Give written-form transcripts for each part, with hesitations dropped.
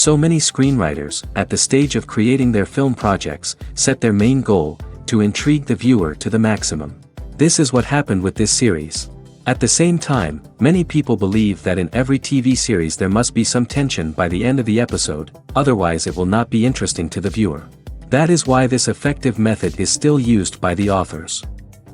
So many screenwriters, at the stage of creating their film projects, set their main goal, to intrigue the viewer to the maximum. This is what happened with this series. At the same time, many people believe that in every TV series there must be some tension by the end of the episode, otherwise it will not be interesting to the viewer. That is why this effective method is still used by the authors.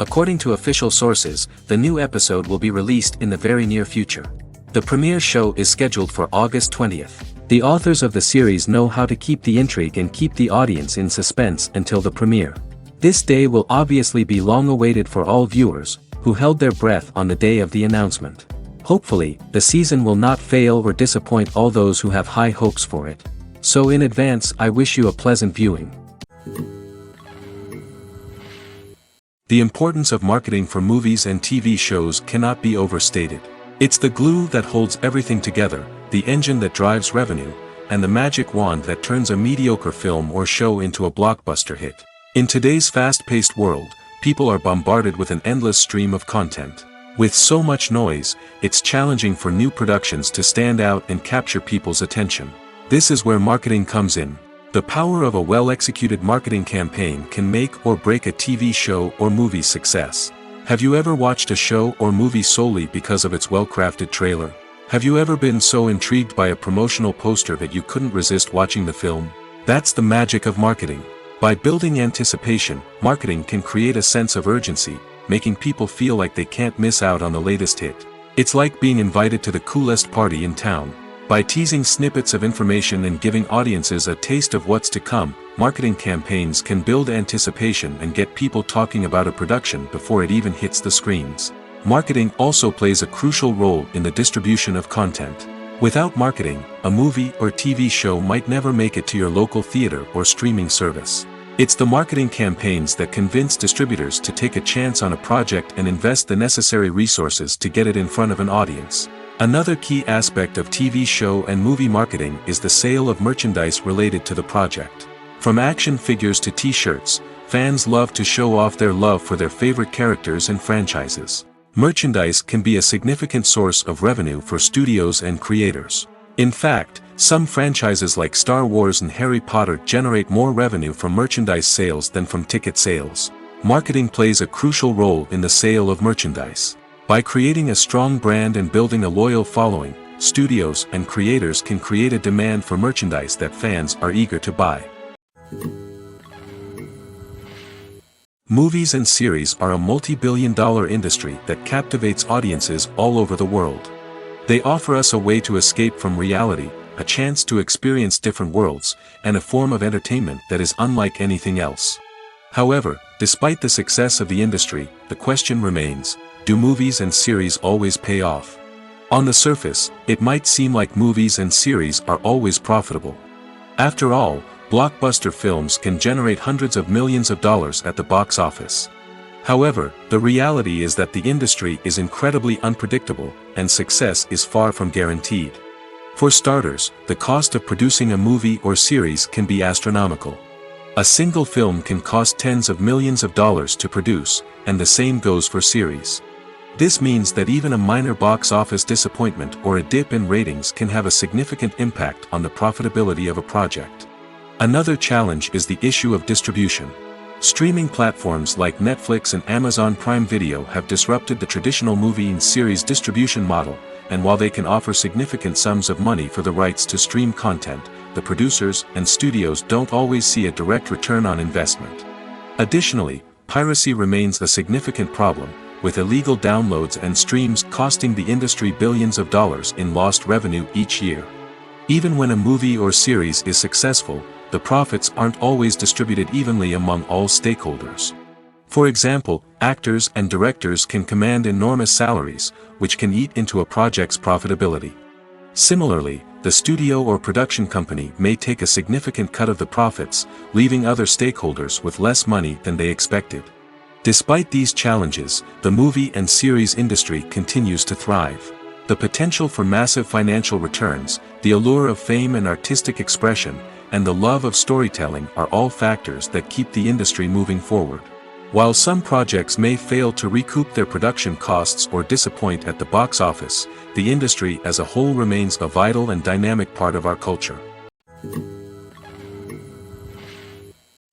According to official sources, the new episode will be released in the very near future. The premiere show is scheduled for August 20th. The authors of the series know how to keep the intrigue and keep the audience in suspense until the premiere. This day will obviously be long awaited for all viewers, who held their breath on the day of the announcement. Hopefully, the season will not fail or disappoint all those who have high hopes for it. So in advance, I wish you a pleasant viewing. The importance of marketing for movies and TV shows cannot be overstated. It's the glue that holds everything together, the engine that drives revenue, and the magic wand that turns a mediocre film or show into a blockbuster hit. In today's fast-paced world, people are bombarded with an endless stream of content. With so much noise, it's challenging for new productions to stand out and capture people's attention. This is where marketing comes in. The power of a well-executed marketing campaign can make or break a TV show or movie's success. Have you ever watched a show or movie solely because of its well-crafted trailer? Have you ever been so intrigued by a promotional poster that you couldn't resist watching the film? That's the magic of marketing. By building anticipation, marketing can create a sense of urgency, making people feel like they can't miss out on the latest hit. It's like being invited to the coolest party in town. By teasing snippets of information and giving audiences a taste of what's to come, marketing campaigns can build anticipation and get people talking about a production before it even hits the screens. Marketing also plays a crucial role in the distribution of content. Without marketing, a movie or TV show might never make it to your local theater or streaming service. It's the marketing campaigns that convince distributors to take a chance on a project and invest the necessary resources to get it in front of an audience. Another key aspect of TV show and movie marketing is the sale of merchandise related to the project. From action figures to t-shirts, fans love to show off their love for their favorite characters and franchises. Merchandise can be a significant source of revenue for studios and creators. In fact, some franchises like Star Wars and Harry Potter generate more revenue from merchandise sales than from ticket sales. Marketing plays a crucial role in the sale of merchandise. By creating a strong brand and building a loyal following, studios and creators can create a demand for merchandise that fans are eager to buy. Movies and series are a multi-billion-dollar industry that captivates audiences all over the world. They offer us a way to escape from reality, a chance to experience different worlds, and a form of entertainment that is unlike anything else. However, despite the success of the industry, the question remains, do movies and series always pay off? On the surface, it might seem like movies and series are always profitable. After all, blockbuster films can generate hundreds of millions of dollars at the box office. However, the reality is that the industry is incredibly unpredictable, and success is far from guaranteed. For starters, the cost of producing a movie or series can be astronomical. A single film can cost tens of millions of dollars to produce, and the same goes for series. This means that even a minor box office disappointment or a dip in ratings can have a significant impact on the profitability of a project. Another challenge is the issue of distribution. Streaming platforms like Netflix and Amazon Prime Video have disrupted the traditional movie and series distribution model, and while they can offer significant sums of money for the rights to stream content, the producers and studios don't always see a direct return on investment. Additionally, piracy remains a significant problem, with illegal downloads and streams costing the industry billions of dollars in lost revenue each year. Even when a movie or series is successful, the profits aren't always distributed evenly among all stakeholders. For example, actors and directors can command enormous salaries, which can eat into a project's profitability. Similarly, the studio or production company may take a significant cut of the profits, leaving other stakeholders with less money than they expected. Despite these challenges, the movie and series industry continues to thrive. The potential for massive financial returns, the allure of fame and artistic expression, and the love of storytelling are all factors that keep the industry moving forward. While some projects may fail to recoup their production costs or disappoint at the box office, the industry as a whole remains a vital and dynamic part of our culture.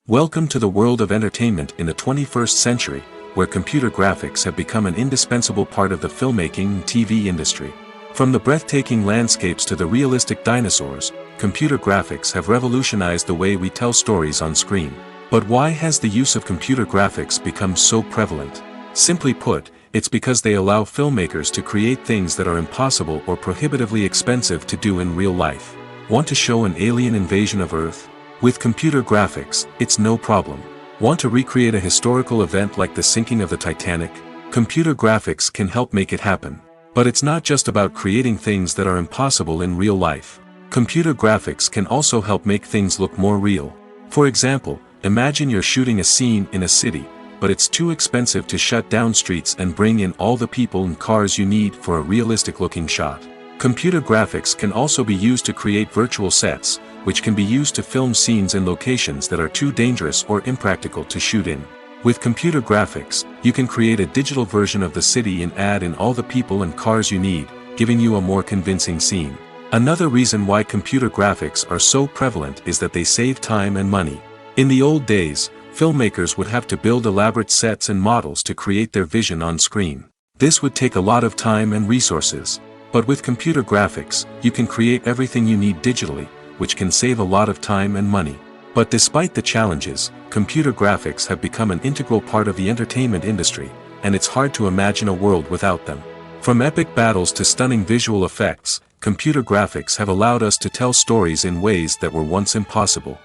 Welcome to the world of entertainment in the 21st century, where computer graphics have become an indispensable part of the filmmaking and TV industry. From the breathtaking landscapes to the realistic dinosaurs, computer graphics have revolutionized the way we tell stories on screen. But why has the use of computer graphics become so prevalent? Simply put, it's because they allow filmmakers to create things that are impossible or prohibitively expensive to do in real life. Want to show an alien invasion of Earth? With computer graphics, it's no problem. Want to recreate a historical event like the sinking of the Titanic? Computer graphics can help make it happen. But it's not just about creating things that are impossible in real life. Computer graphics can also help make things look more real. For example, imagine you're shooting a scene in a city, but it's too expensive to shut down streets and bring in all the people and cars you need for a realistic-looking shot. Computer graphics can also be used to create virtual sets, which can be used to film scenes in locations that are too dangerous or impractical to shoot in. With computer graphics, you can create a digital version of the city and add in all the people and cars you need, giving you a more convincing scene. Another reason why computer graphics are so prevalent is that they save time and money. In the old days, filmmakers would have to build elaborate sets and models to create their vision on screen. This would take a lot of time and resources. But with computer graphics, you can create everything you need digitally, which can save a lot of time and money. But despite the challenges, computer graphics have become an integral part of the entertainment industry, and it's hard to imagine a world without them. From epic battles to stunning visual effects, computer graphics have allowed us to tell stories in ways that were once impossible.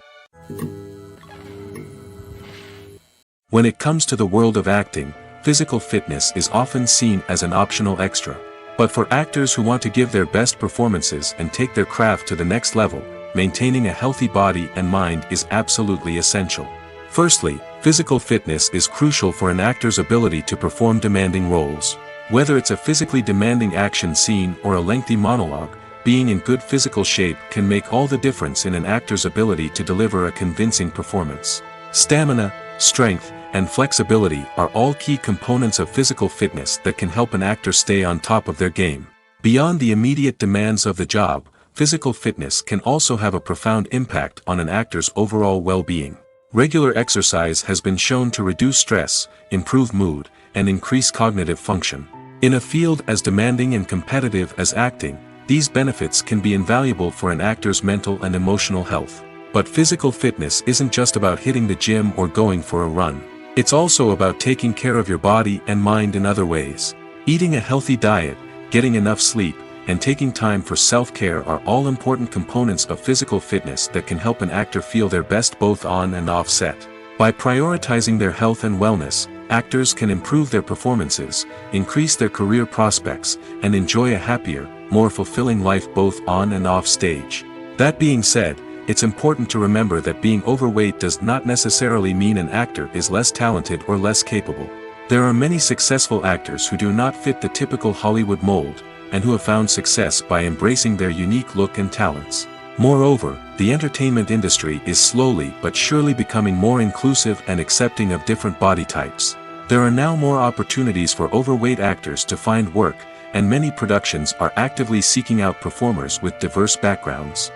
When it comes to the world of acting, physical fitness is often seen as an optional extra. But for actors who want to give their best performances and take their craft to the next level, maintaining a healthy body and mind is absolutely essential. Firstly, physical fitness is crucial for an actor's ability to perform demanding roles. Whether it's a physically demanding action scene or a lengthy monologue, being in good physical shape can make all the difference in an actor's ability to deliver a convincing performance. Stamina, strength, and flexibility are all key components of physical fitness that can help an actor stay on top of their game. Beyond the immediate demands of the job, physical fitness can also have a profound impact on an actor's overall well-being. Regular exercise has been shown to reduce stress, improve mood, and increase cognitive function. In a field as demanding and competitive as acting, these benefits can be invaluable for an actor's mental and emotional health. But physical fitness isn't just about hitting the gym or going for a run. It's also about taking care of your body and mind in other ways. Eating a healthy diet, getting enough sleep, and taking time for self-care are all important components of physical fitness that can help an actor feel their best both on and off set. By prioritizing their health and wellness, actors can improve their performances, increase their career prospects, and enjoy a happier, more fulfilling life both on and off stage. That being said, it's important to remember that being overweight does not necessarily mean an actor is less talented or less capable. There are many successful actors who do not fit the typical Hollywood mold, and who have found success by embracing their unique look and talents. Moreover, the entertainment industry is slowly but surely becoming more inclusive and accepting of different body types. There are now more opportunities for overweight actors to find work, and many productions are actively seeking out performers with diverse backgrounds.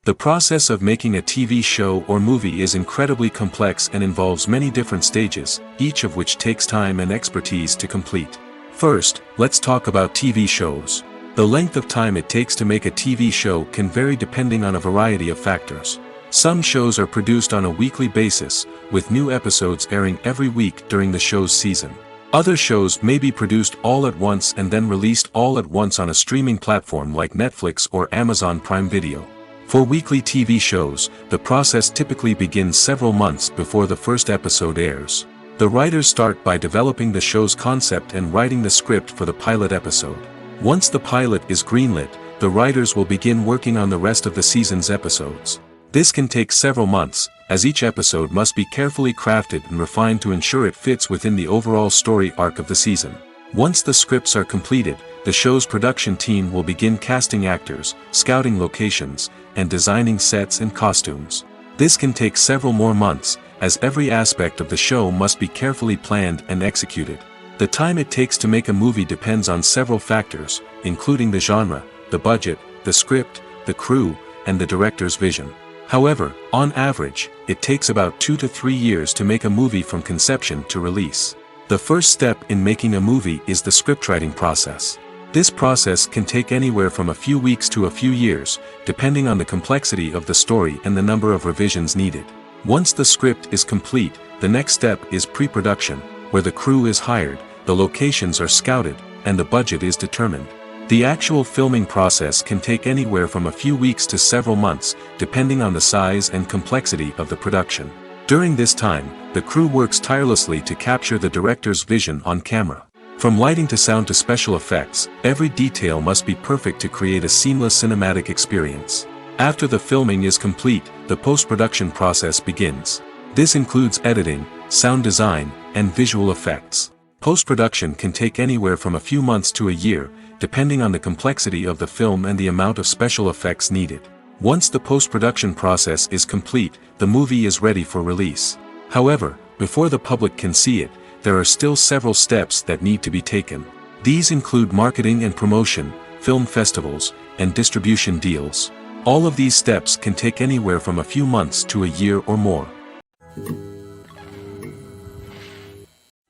The process of making a TV show or movie is incredibly complex and involves many different stages, each of which takes time and expertise to complete. First, let's talk about TV shows. The length of time it takes to make a TV show can vary depending on a variety of factors. Some shows are produced on a weekly basis, with new episodes airing every week during the show's season. Other shows may be produced all at once and then released all at once on a streaming platform like Netflix or Amazon Prime Video. For weekly TV shows, the process typically begins several months before the first episode airs. The writers start by developing the show's concept and writing the script for the pilot episode. Once the pilot is greenlit, the writers will begin working on the rest of the season's episodes. This can take several months, as each episode must be carefully crafted and refined to ensure it fits within the overall story arc of the season. Once the scripts are completed, the show's production team will begin casting actors, scouting locations, and designing sets and costumes. This can take several more months, as every aspect of the show must be carefully planned and executed. The time it takes to make a movie depends on several factors, including the genre, the budget, the script, the crew, and the director's vision. However, on average, it takes about 2 to 3 years to make a movie from conception to release. The first step in making a movie is the scriptwriting process. This process can take anywhere from a few weeks to a few years, depending on the complexity of the story and the number of revisions needed. Once the script is complete, the next step is pre-production, where the crew is hired, the locations are scouted, and the budget is determined. The actual filming process can take anywhere from a few weeks to several months, depending on the size and complexity of the production. During this time, the crew works tirelessly to capture the director's vision on camera. From lighting to sound to special effects, every detail must be perfect to create a seamless cinematic experience. After the filming is complete, the post-production process begins. This includes editing, sound design, and visual effects. Post-production can take anywhere from a few months to a year, depending on the complexity of the film and the amount of special effects needed. Once the post-production process is complete, the movie is ready for release. However, before the public can see it, there are still several steps that need to be taken. These include marketing and promotion, film festivals, and distribution deals. All of these steps can take anywhere from a few months to a year or more.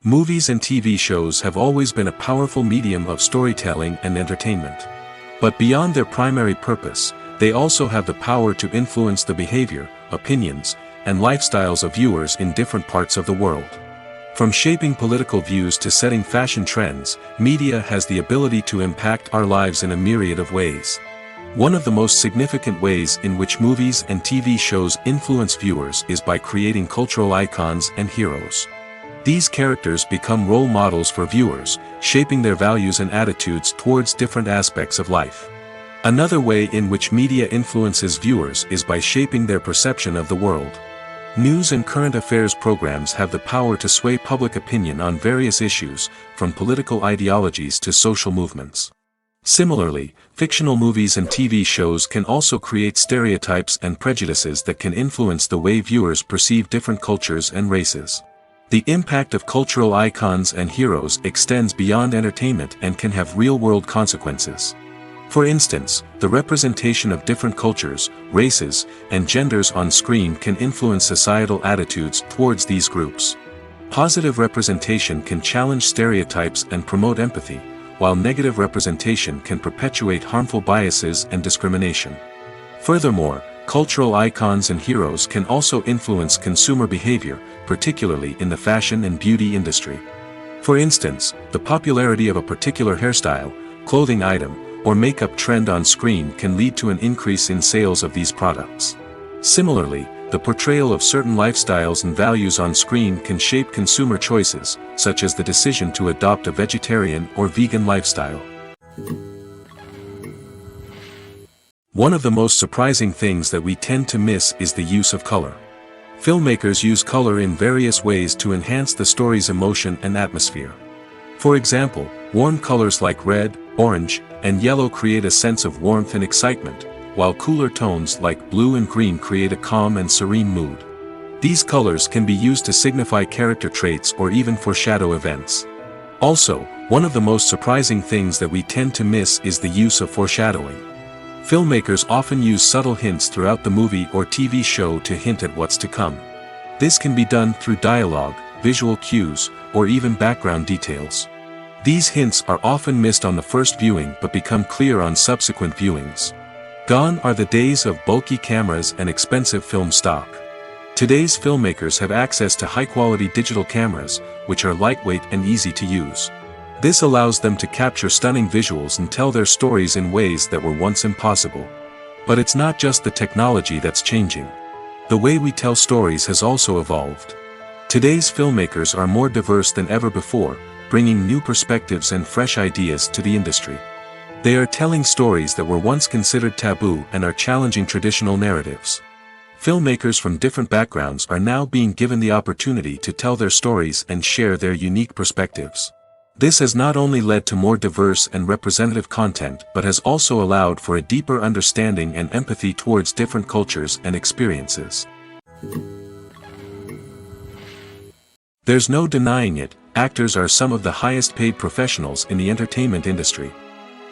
Movies and TV shows have always been a powerful medium of storytelling and entertainment. But beyond their primary purpose, they also have the power to influence the behavior, opinions, and lifestyles of viewers in different parts of the world. From shaping political views to setting fashion trends, media has the ability to impact our lives in a myriad of ways. One of the most significant ways in which movies and TV shows influence viewers is by creating cultural icons and heroes. These characters become role models for viewers, shaping their values and attitudes towards different aspects of life. Another way in which media influences viewers is by shaping their perception of the world. News and current affairs programs have the power to sway public opinion on various issues, from political ideologies to social movements. Similarly, fictional movies and TV shows can also create stereotypes and prejudices that can influence the way viewers perceive different cultures and races. The impact of cultural icons and heroes extends beyond entertainment and can have real-world consequences. For instance, the representation of different cultures, races, and genders on screen can influence societal attitudes towards these groups. Positive representation can challenge stereotypes and promote empathy, while negative representation can perpetuate harmful biases and discrimination. Furthermore, cultural icons and heroes can also influence consumer behavior, particularly in the fashion and beauty industry. For instance, the popularity of a particular hairstyle, clothing item, or makeup trend on screen can lead to an increase in sales of these products. Similarly, the portrayal of certain lifestyles and values on screen can shape consumer choices, such as the decision to adopt a vegetarian or vegan lifestyle. One of the most surprising things that we tend to miss is the use of color. Filmmakers use color in various ways to enhance the story's emotion and atmosphere. For example, warm colors like red, orange, and yellow create a sense of warmth and excitement, while cooler tones like blue and green create a calm and serene mood. These colors can be used to signify character traits or even foreshadow events. Also, one of the most surprising things that we tend to miss is the use of foreshadowing. Filmmakers often use subtle hints throughout the movie or TV show to hint at what's to come. This can be done through dialogue, visual cues, or even background details. These hints are often missed on the first viewing but become clear on subsequent viewings. Gone are the days of bulky cameras and expensive film stock. Today's filmmakers have access to high-quality digital cameras, which are lightweight and easy to use. This allows them to capture stunning visuals and tell their stories in ways that were once impossible. But it's not just the technology that's changing. The way we tell stories has also evolved. Today's filmmakers are more diverse than ever before, bringing new perspectives and fresh ideas to the industry. They are telling stories that were once considered taboo and are challenging traditional narratives. Filmmakers from different backgrounds are now being given the opportunity to tell their stories and share their unique perspectives. This has not only led to more diverse and representative content but has also allowed for a deeper understanding and empathy towards different cultures and experiences. There's no denying it, actors are some of the highest paid professionals in the entertainment industry.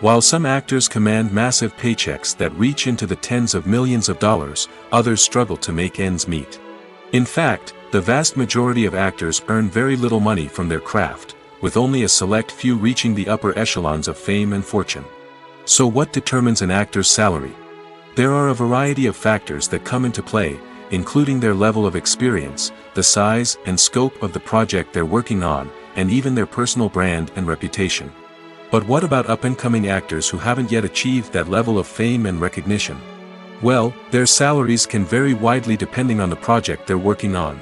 While some actors command massive paychecks that reach into the tens of millions of dollars, others struggle to make ends meet. In fact, the vast majority of actors earn very little money from their craft, with only a select few reaching the upper echelons of fame and fortune. So what determines an actor's salary? There are a variety of factors that come into play, including their level of experience, the size and scope of the project they're working on, and even their personal brand and reputation. But what about up-and-coming actors who haven't yet achieved that level of fame and recognition? Well, their salaries can vary widely depending on the project they're working on.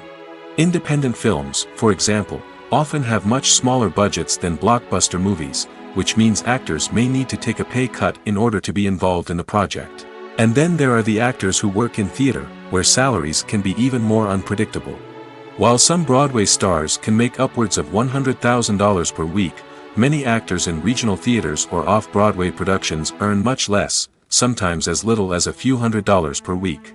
Independent films, for example, often have much smaller budgets than blockbuster movies, which means actors may need to take a pay cut in order to be involved in the project. And then there are the actors who work in theater, where salaries can be even more unpredictable. While some Broadway stars can make upwards of $100,000 per week, many actors in regional theaters or off-Broadway productions earn much less, sometimes as little as a few $100s per week.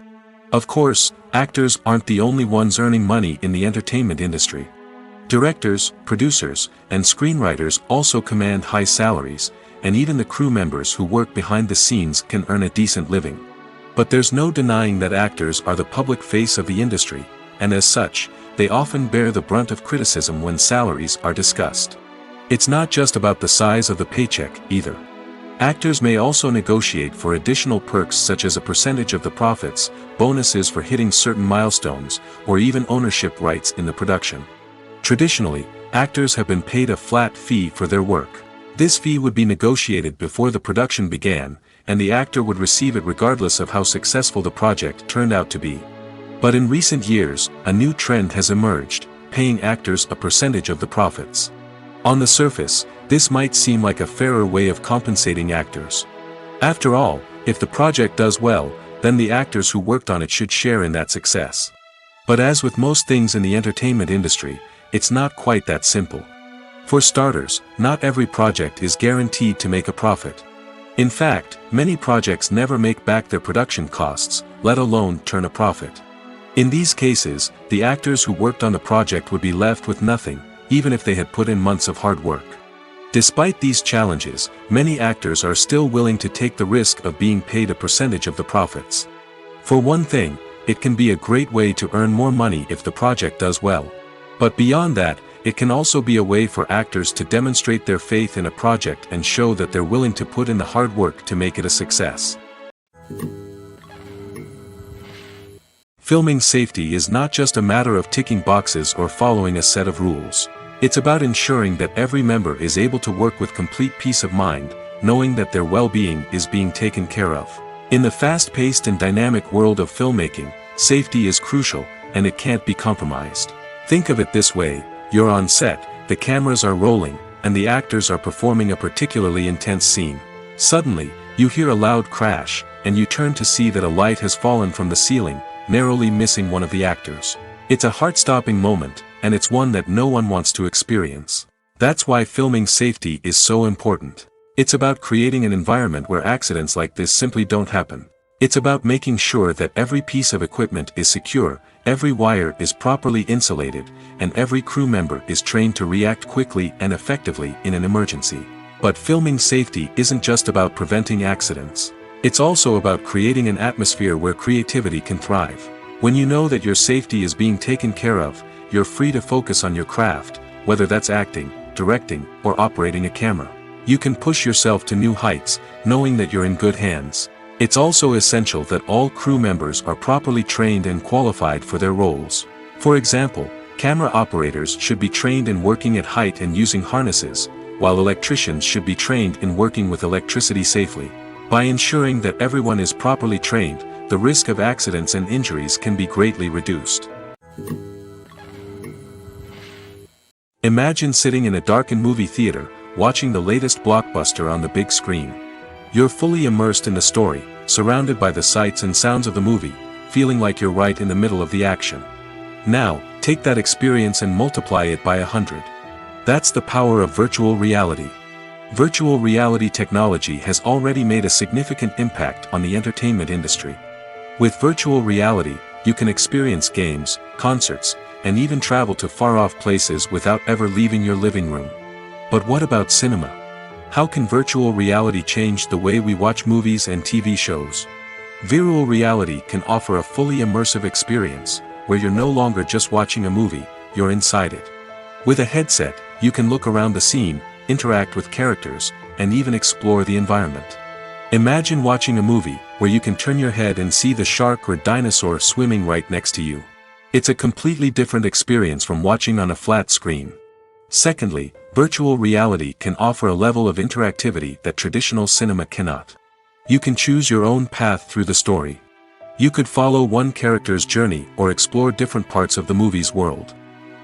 Of course, actors aren't the only ones earning money in the entertainment industry. Directors, producers, and screenwriters also command high salaries, and even the crew members who work behind the scenes can earn a decent living. But there's no denying that actors are the public face of the industry, and as such, they often bear the brunt of criticism when salaries are discussed. It's not just about the size of the paycheck, either. Actors may also negotiate for additional perks such as a percentage of the profits, bonuses for hitting certain milestones, or even ownership rights in the production. Traditionally, actors have been paid a flat fee for their work. This fee would be negotiated before the production began, and the actor would receive it regardless of how successful the project turned out to be. But in recent years, a new trend has emerged, paying actors a percentage of the profits. On the surface, this might seem like a fairer way of compensating actors. After all, if the project does well, then the actors who worked on it should share in that success. But as with most things in the entertainment industry, it's not quite that simple. For starters, not every project is guaranteed to make a profit. In fact, many projects never make back their production costs, let alone turn a profit. In these cases, the actors who worked on the project would be left with nothing, even if they had put in months of hard work. Despite these challenges, many actors are still willing to take the risk of being paid a percentage of the profits. For one thing, it can be a great way to earn more money if the project does well. But beyond that, it can also be a way for actors to demonstrate their faith in a project and show that they're willing to put in the hard work to make it a success. Filming safety is not just a matter of ticking boxes or following a set of rules. It's about ensuring that every member is able to work with complete peace of mind, knowing that their well-being is being taken care of. In the fast-paced and dynamic world of filmmaking, safety is crucial, and it can't be compromised. Think of it this way: you're on set, the cameras are rolling, and the actors are performing a particularly intense scene. Suddenly, you hear a loud crash, and you turn to see that a light has fallen from the ceiling, narrowly missing one of the actors. It's a heart-stopping moment, and it's one that no one wants to experience. That's why filming safety is so important. It's about creating an environment where accidents like this simply don't happen. It's about making sure that every piece of equipment is secure, every wire is properly insulated, and every crew member is trained to react quickly and effectively in an emergency. But filming safety isn't just about preventing accidents. It's also about creating an atmosphere where creativity can thrive. When you know that your safety is being taken care of, you're free to focus on your craft, whether that's acting, directing, or operating a camera. You can push yourself to new heights, knowing that you're in good hands. It's also essential that all crew members are properly trained and qualified for their roles. For example, camera operators should be trained in working at height and using harnesses, while electricians should be trained in working with electricity safely. By ensuring that everyone is properly trained, the risk of accidents and injuries can be greatly reduced. Imagine sitting in a darkened movie theater, watching the latest blockbuster on the big screen. You're fully immersed in the story, surrounded by the sights and sounds of the movie, feeling like you're right in the middle of the action. Now, take that experience and multiply it by 100. That's the power of virtual reality. Virtual reality technology has already made a significant impact on the entertainment industry. With virtual reality, you can experience games, concerts, and even travel to far-off places without ever leaving your living room. But what about cinema? How can virtual reality change the way we watch movies and TV shows? Virtual reality can offer a fully immersive experience, where you're no longer just watching a movie, you're inside it. With a headset, you can look around the scene, interact with characters, and even explore the environment. Imagine watching a movie, where you can turn your head and see the shark or dinosaur swimming right next to you. It's a completely different experience from watching on a flat screen. Secondly, virtual reality can offer a level of interactivity that traditional cinema cannot. You can choose your own path through the story. You could follow one character's journey or explore different parts of the movie's world.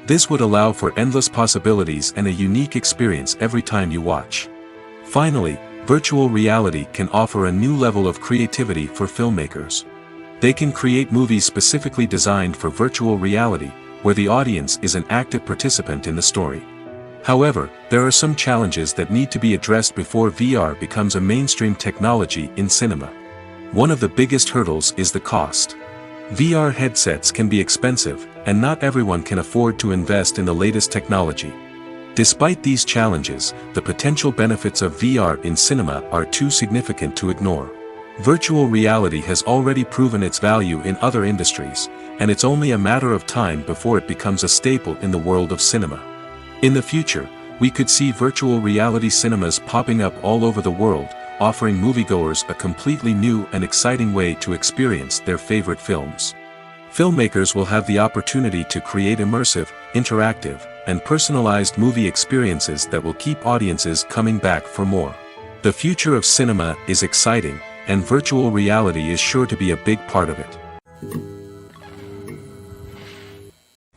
This would allow for endless possibilities and a unique experience every time you watch. Finally, virtual reality can offer a new level of creativity for filmmakers. They can create movies specifically designed for virtual reality, where the audience is an active participant in the story. However, there are some challenges that need to be addressed before VR becomes a mainstream technology in cinema. One of the biggest hurdles is the cost. VR headsets can be expensive, and not everyone can afford to invest in the latest technology. Despite these challenges, the potential benefits of VR in cinema are too significant to ignore. Virtual reality has already proven its value in other industries, and it's only a matter of time before it becomes a staple in the world of cinema. In the future, we could see virtual reality cinemas popping up all over the world, offering moviegoers a completely new and exciting way to experience their favorite films. Filmmakers will have the opportunity to create immersive, interactive, and personalized movie experiences that will keep audiences coming back for more. The future of cinema is exciting, and virtual reality is sure to be a big part of it.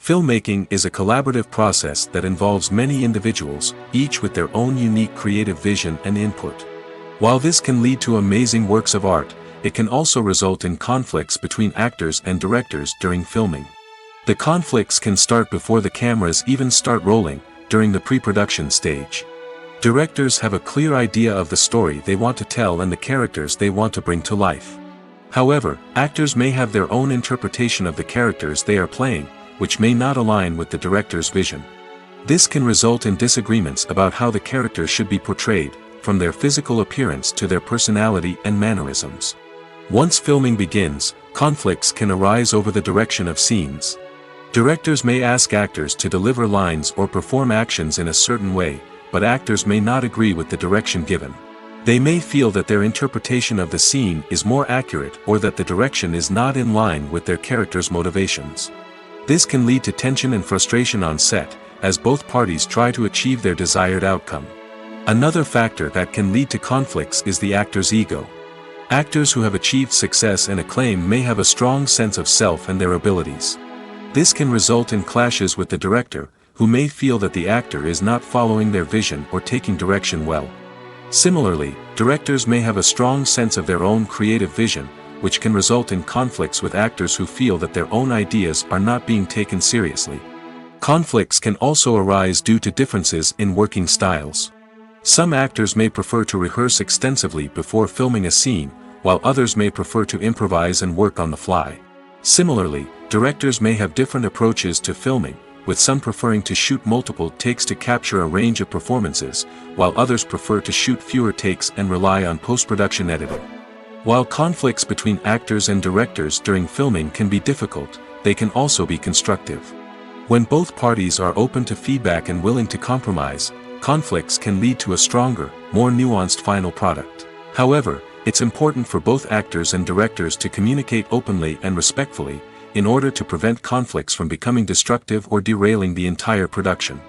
Filmmaking is a collaborative process that involves many individuals, each with their own unique creative vision and input. While this can lead to amazing works of art, it can also result in conflicts between actors and directors during filming. The conflicts can start before the cameras even start rolling, during the pre-production stage. Directors have a clear idea of the story they want to tell and the characters they want to bring to life. However, actors may have their own interpretation of the characters they are playing, which may not align with the director's vision. This can result in disagreements about how the characters should be portrayed, from their physical appearance to their personality and mannerisms. Once filming begins, conflicts can arise over the direction of scenes. Directors may ask actors to deliver lines or perform actions in a certain way, but actors may not agree with the direction given. They may feel that their interpretation of the scene is more accurate or that the direction is not in line with their character's motivations. This can lead to tension and frustration on set, as both parties try to achieve their desired outcome. Another factor that can lead to conflicts is the actor's ego. Actors who have achieved success and acclaim may have a strong sense of self and their abilities. This can result in clashes with the director, who may feel that the actor is not following their vision or taking direction well. Similarly, directors may have a strong sense of their own creative vision, which can result in conflicts with actors who feel that their own ideas are not being taken seriously. Conflicts can also arise due to differences in working styles. Some actors may prefer to rehearse extensively before filming a scene, while others may prefer to improvise and work on the fly. Similarly, directors may have different approaches to filming, with some preferring to shoot multiple takes to capture a range of performances, while others prefer to shoot fewer takes and rely on post-production editing. While conflicts between actors and directors during filming can be difficult, they can also be constructive. When both parties are open to feedback and willing to compromise, conflicts can lead to a stronger, more nuanced final product. However, it's important for both actors and directors to communicate openly and respectfully, in order to prevent conflicts from becoming destructive or derailing the entire production.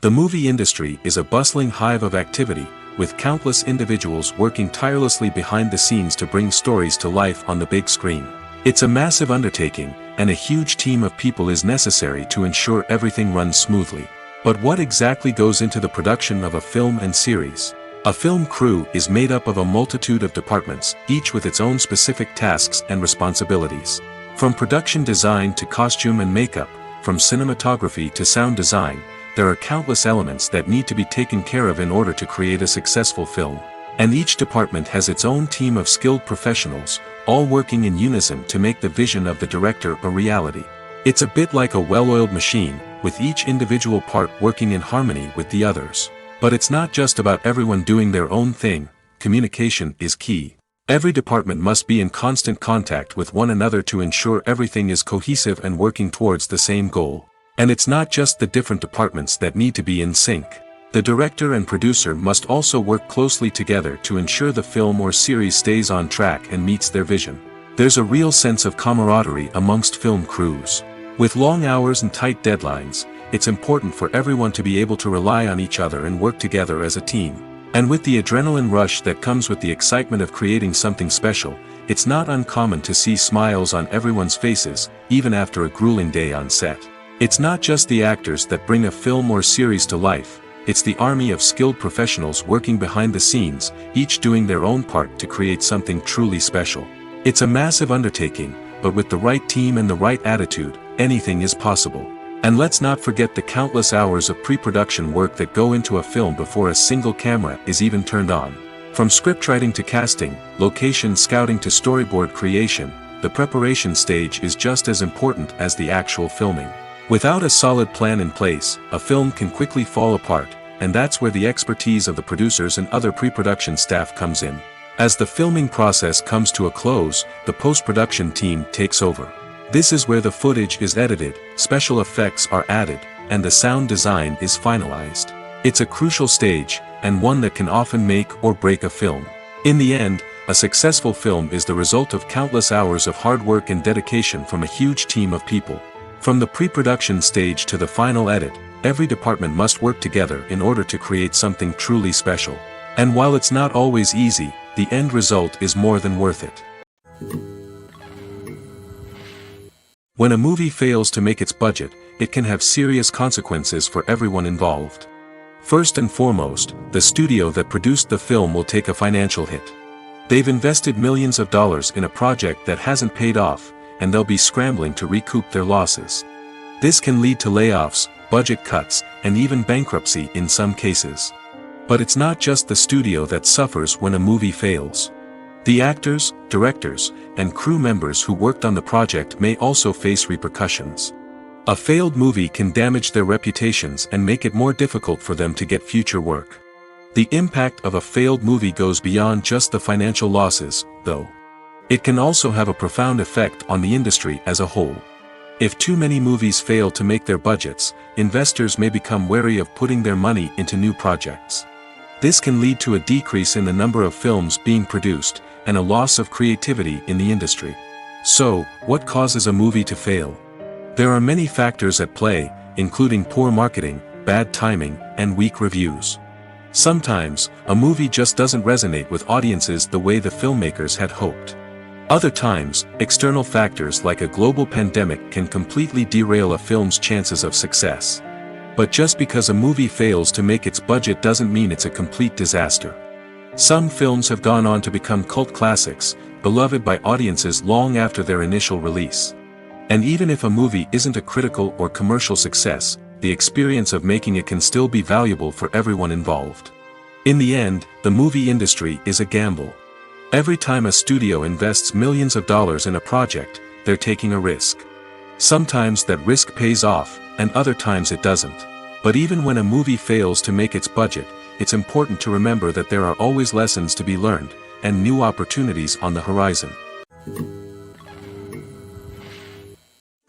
The movie industry is a bustling hive of activity, with countless individuals working tirelessly behind the scenes to bring stories to life on the big screen. It's a massive undertaking, and a huge team of people is necessary to ensure everything runs smoothly. But what exactly goes into the production of a film and series? A film crew is made up of a multitude of departments, each with its own specific tasks and responsibilities. From production design to costume and makeup, from cinematography to sound design, there are countless elements that need to be taken care of in order to create a successful film. And each department has its own team of skilled professionals, all working in unison to make the vision of the director a reality. It's a bit like a well-oiled machine, with each individual part working in harmony with the others. But it's not just about everyone doing their own thing. Communication is key. Every department must be in constant contact with one another to ensure everything is cohesive and working towards the same goal. And it's not just the different departments that need to be in sync. The director and producer must also work closely together to ensure the film or series stays on track and meets their vision. There's a real sense of camaraderie amongst film crews. With long hours and tight deadlines, it's important for everyone to be able to rely on each other and work together as a team. And with the adrenaline rush that comes with the excitement of creating something special, it's not uncommon to see smiles on everyone's faces, even after a grueling day on set. It's not just the actors that bring a film or series to life, it's the army of skilled professionals working behind the scenes, each doing their own part to create something truly special. It's a massive undertaking, but with the right team and the right attitude, anything is possible. And let's not forget the countless hours of pre-production work that go into a film before a single camera is even turned on. From scriptwriting to casting, location scouting to storyboard creation, the preparation stage is just as important as the actual filming. Without a solid plan in place, a film can quickly fall apart, and that's where the expertise of the producers and other pre-production staff comes in. As the filming process comes to a close, the post-production team takes over. This is where the footage is edited, special effects are added, and the sound design is finalized. It's a crucial stage, and one that can often make or break a film. In the end, a successful film is the result of countless hours of hard work and dedication from a huge team of people. From the pre-production stage to the final edit, every department must work together in order to create something truly special. And while it's not always easy, the end result is more than worth it. When a movie fails to make its budget, it can have serious consequences for everyone involved. First and foremost, the studio that produced the film will take a financial hit. They've invested millions of dollars in a project that hasn't paid off, and they'll be scrambling to recoup their losses. This can lead to layoffs, budget cuts, and even bankruptcy in some cases. But it's not just the studio that suffers when a movie fails. The actors, directors, and crew members who worked on the project may also face repercussions. A failed movie can damage their reputations and make it more difficult for them to get future work. The impact of a failed movie goes beyond just the financial losses, though. It can also have a profound effect on the industry as a whole. If too many movies fail to make their budgets, investors may become wary of putting their money into new projects. This can lead to a decrease in the number of films being produced, and a loss of creativity in the industry. So, what causes a movie to fail? There are many factors at play, including poor marketing, bad timing, and weak reviews. Sometimes, a movie just doesn't resonate with audiences the way the filmmakers had hoped. Other times, external factors like a global pandemic can completely derail a film's chances of success. But just because a movie fails to make its budget doesn't mean it's a complete disaster. Some films have gone on to become cult classics, beloved by audiences long after their initial release. And even if a movie isn't a critical or commercial success, the experience of making it can still be valuable for everyone involved. In the end, the movie industry is a gamble. Every time a studio invests millions of dollars in a project, they're taking a risk. Sometimes that risk pays off, and other times it doesn't. But even when a movie fails to make its budget, it's important to remember that there are always lessons to be learned, and new opportunities on the horizon.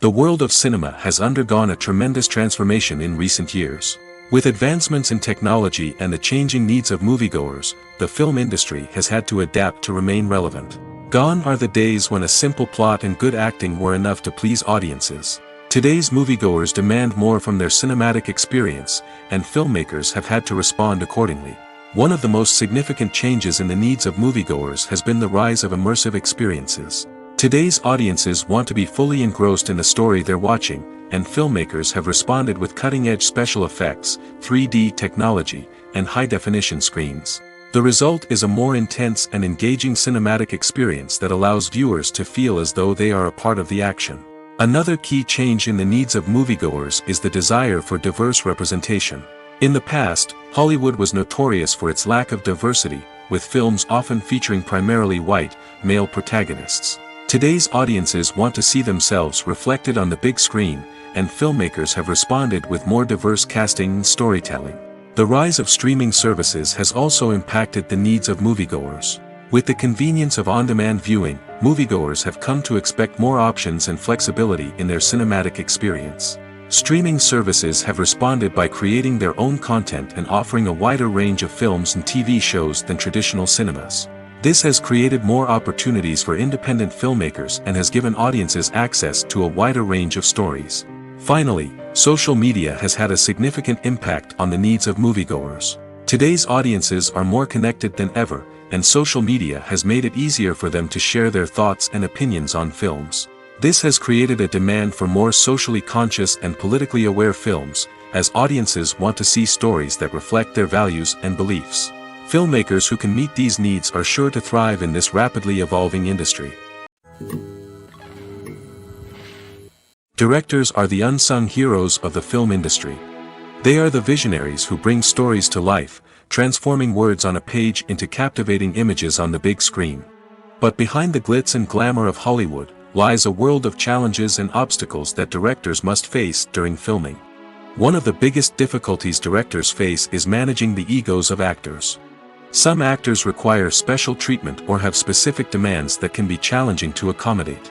The world of cinema has undergone a tremendous transformation in recent years. With advancements in technology and the changing needs of moviegoers, the film industry has had to adapt to remain relevant. Gone are the days when a simple plot and good acting were enough to please audiences. Today's moviegoers demand more from their cinematic experience, and filmmakers have had to respond accordingly. One of the most significant changes in the needs of moviegoers has been the rise of immersive experiences. Today's audiences want to be fully engrossed in the story they're watching, and filmmakers have responded with cutting-edge special effects, 3D technology, and high-definition screens. The result is a more intense and engaging cinematic experience that allows viewers to feel as though they are a part of the action. Another key change in the needs of moviegoers is the desire for diverse representation. In the past, Hollywood was notorious for its lack of diversity, with films often featuring primarily white, male protagonists. Today's audiences want to see themselves reflected on the big screen, and filmmakers have responded with more diverse casting and storytelling. The rise of streaming services has also impacted the needs of moviegoers. With the convenience of on-demand viewing, moviegoers have come to expect more options and flexibility in their cinematic experience. Streaming services have responded by creating their own content and offering a wider range of films and TV shows than traditional cinemas. This has created more opportunities for independent filmmakers and has given audiences access to a wider range of stories. Finally, social media has had a significant impact on the needs of moviegoers. Today's audiences are more connected than ever, and social media has made it easier for them to share their thoughts and opinions on films. This has created a demand for more socially conscious and politically aware films, as audiences want to see stories that reflect their values and beliefs. Filmmakers who can meet these needs are sure to thrive in this rapidly evolving industry. Directors are the unsung heroes of the film industry. They are the visionaries who bring stories to life, transforming words on a page into captivating images on the big screen. But behind the glitz and glamour of Hollywood lies a world of challenges and obstacles that directors must face during filming. One of the biggest difficulties directors face is managing the egos of actors. Some actors require special treatment or have specific demands that can be challenging to accommodate.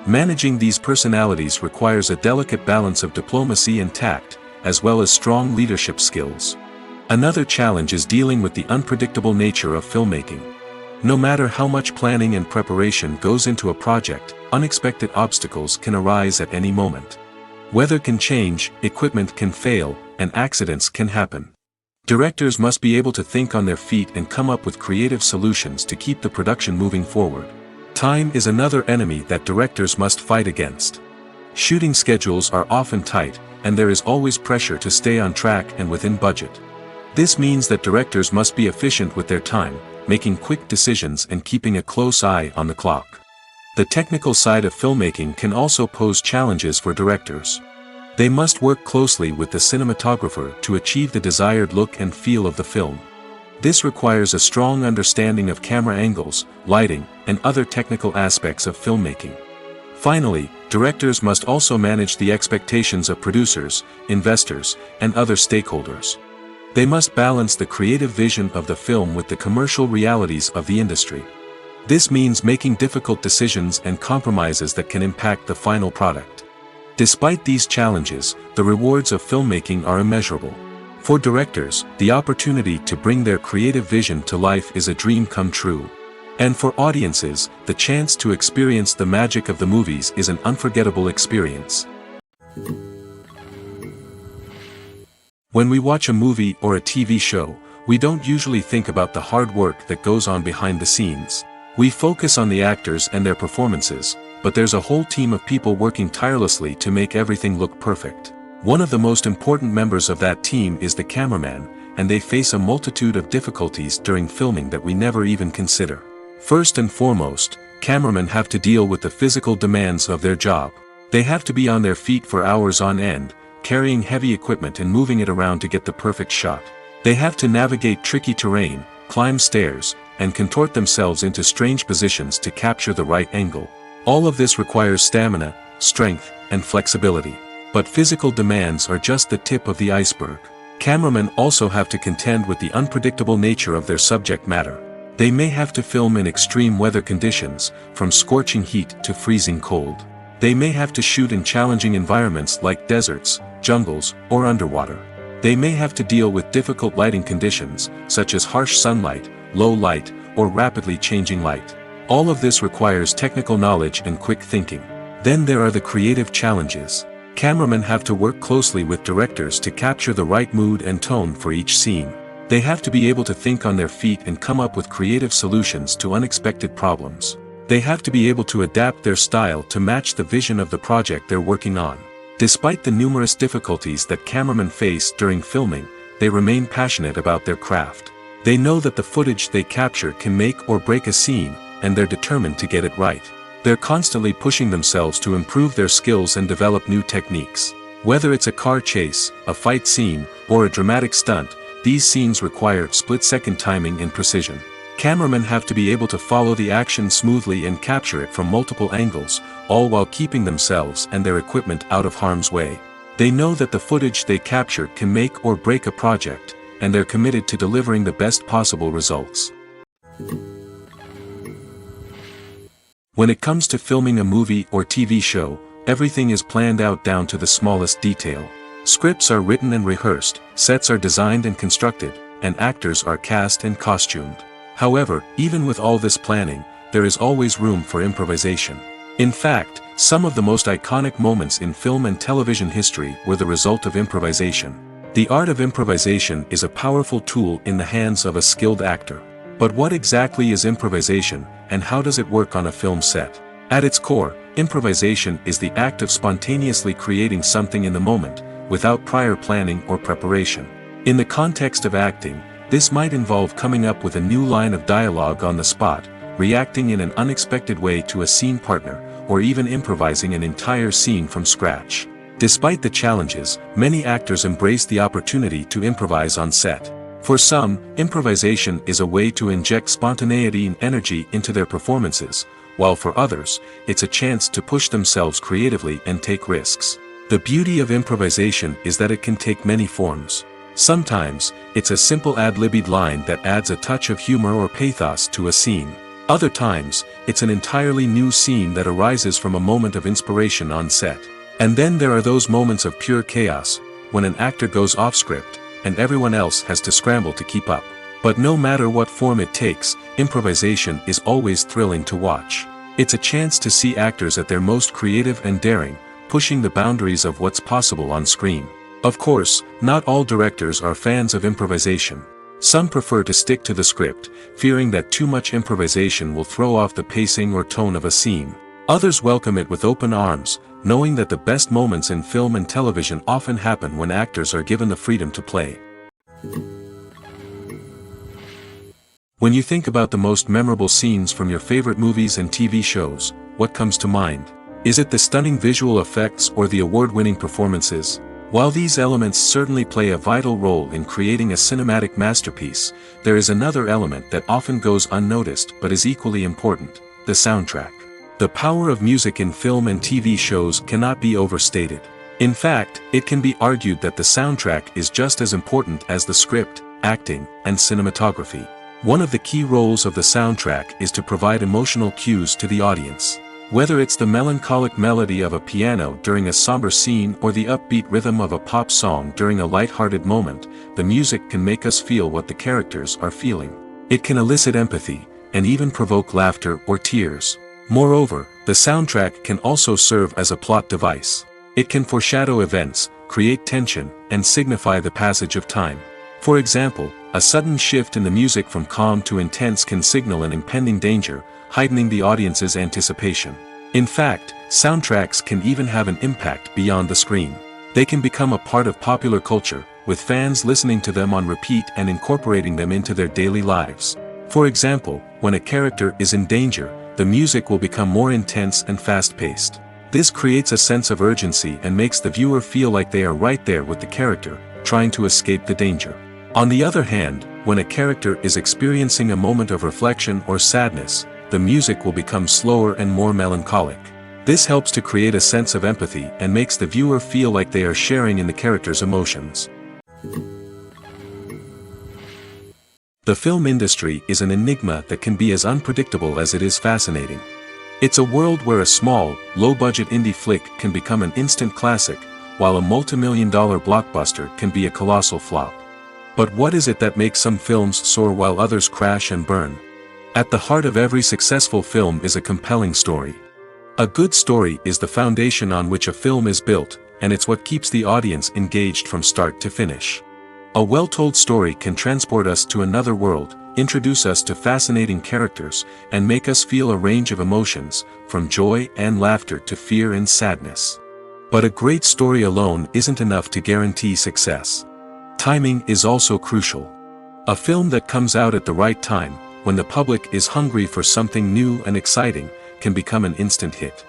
Managing these personalities requires a delicate balance of diplomacy and tact, as well as strong leadership skills. Another challenge is dealing with the unpredictable nature of filmmaking. No matter how much planning and preparation goes into a project, unexpected obstacles can arise at any moment. Weather can change, equipment can fail, and accidents can happen. Directors must be able to think on their feet and come up with creative solutions to keep the production moving forward. Time is another enemy that directors must fight against. Shooting schedules are often tight, and there is always pressure to stay on track and within budget. This means that directors must be efficient with their time, making quick decisions and keeping a close eye on the clock. The technical side of filmmaking can also pose challenges for directors. They must work closely with the cinematographer to achieve the desired look and feel of the film. This requires a strong understanding of camera angles, lighting, and other technical aspects of filmmaking. Finally, directors must also manage the expectations of producers, investors, and other stakeholders. They must balance the creative vision of the film with the commercial realities of the industry. This means making difficult decisions and compromises that can impact the final product. Despite these challenges, the rewards of filmmaking are immeasurable. For directors, the opportunity to bring their creative vision to life is a dream come true. And for audiences, the chance to experience the magic of the movies is an unforgettable experience. When we watch a movie or a TV show, we don't usually think about the hard work that goes on behind the scenes. We focus on the actors and their performances, but there's a whole team of people working tirelessly to make everything look perfect. One of the most important members of that team is the cameraman, and they face a multitude of difficulties during filming that we never even consider. First and foremost, cameramen have to deal with the physical demands of their job. They have to be on their feet for hours on end, carrying heavy equipment and moving it around to get the perfect shot. They have to navigate tricky terrain, climb stairs, and contort themselves into strange positions to capture the right angle. All of this requires stamina, strength, and flexibility. But physical demands are just the tip of the iceberg. Cameramen also have to contend with the unpredictable nature of their subject matter. They may have to film in extreme weather conditions, from scorching heat to freezing cold. They may have to shoot in challenging environments like deserts, jungles, or underwater. They may have to deal with difficult lighting conditions, such as harsh sunlight, low light, or rapidly changing light. All of this requires technical knowledge and quick thinking. Then there are the creative challenges. Cameramen have to work closely with directors to capture the right mood and tone for each scene. They have to be able to think on their feet and come up with creative solutions to unexpected problems. They have to be able to adapt their style to match the vision of the project they're working on. Despite the numerous difficulties that cameramen face during filming, they remain passionate about their craft. They know that the footage they capture can make or break a scene, and they're determined to get it right. They're constantly pushing themselves to improve their skills and develop new techniques. Whether it's a car chase, a fight scene, or a dramatic stunt, these scenes require split-second timing and precision. Cameramen have to be able to follow the action smoothly and capture it from multiple angles, all while keeping themselves and their equipment out of harm's way. They know that the footage they capture can make or break a project, and they're committed to delivering the best possible results. When it comes to filming a movie or TV show, everything is planned out down to the smallest detail. Scripts are written and rehearsed, sets are designed and constructed, and actors are cast and costumed. However, even with all this planning, there is always room for improvisation. In fact, some of the most iconic moments in film and television history were the result of improvisation. The art of improvisation is a powerful tool in the hands of a skilled actor. But what exactly is improvisation, and how does it work on a film set? At its core, improvisation is the act of spontaneously creating something in the moment, without prior planning or preparation. In the context of acting, this might involve coming up with a new line of dialogue on the spot, reacting in an unexpected way to a scene partner, or even improvising an entire scene from scratch. Despite the challenges, many actors embrace the opportunity to improvise on set. For some, improvisation is a way to inject spontaneity and energy into their performances, while for others, it's a chance to push themselves creatively and take risks. The beauty of improvisation is that it can take many forms. Sometimes, it's a simple ad-libbed line that adds a touch of humor or pathos to a scene. Other times, it's an entirely new scene that arises from a moment of inspiration on set. And then there are those moments of pure chaos, when an actor goes off script, and everyone else has to scramble to keep up. But no matter what form it takes, improvisation is always thrilling to watch. It's a chance to see actors at their most creative and daring, pushing the boundaries of what's possible on screen. Of course, not all directors are fans of improvisation. Some prefer to stick to the script, fearing that too much improvisation will throw off the pacing or tone of a scene. Others welcome it with open arms, knowing that the best moments in film and television often happen when actors are given the freedom to play. When you think about the most memorable scenes from your favorite movies and TV shows, what comes to mind? Is it the stunning visual effects or the award-winning performances? While these elements certainly play a vital role in creating a cinematic masterpiece, there is another element that often goes unnoticed but is equally important: the soundtrack. The power of music in film and TV shows cannot be overstated. In fact, it can be argued that the soundtrack is just as important as the script, acting, and cinematography. One of the key roles of the soundtrack is to provide emotional cues to the audience. Whether it's the melancholic melody of a piano during a somber scene or the upbeat rhythm of a pop song during a light-hearted moment, the music can make us feel what the characters are feeling. It can elicit empathy, and even provoke laughter or tears. Moreover, the soundtrack can also serve as a plot device. It can foreshadow events, create tension, and signify the passage of time. For example, a sudden shift in the music from calm to intense can signal an impending danger, heightening the audience's anticipation. In fact, soundtracks can even have an impact beyond the screen. They can become a part of popular culture, with fans listening to them on repeat and incorporating them into their daily lives. For example, when a character is in danger, the music will become more intense and fast-paced. This creates a sense of urgency and makes the viewer feel like they are right there with the character, trying to escape the danger. On the other hand, when a character is experiencing a moment of reflection or sadness, the music will become slower and more melancholic. This helps to create a sense of empathy and makes the viewer feel like they are sharing in the character's emotions. The film industry is an enigma that can be as unpredictable as it is fascinating. It's a world where a small, low-budget indie flick can become an instant classic, while a multi-million-dollar blockbuster can be a colossal flop. But what is it that makes some films soar while others crash and burn? At the heart of every successful film is a compelling story. A good story is the foundation on which a film is built, and it's what keeps the audience engaged from start to finish. A well-told story can transport us to another world, introduce us to fascinating characters, and make us feel a range of emotions, from joy and laughter to fear and sadness. But a great story alone isn't enough to guarantee success. Timing is also crucial. A film that comes out at the right time, when the public is hungry for something new and exciting, can become an instant hit.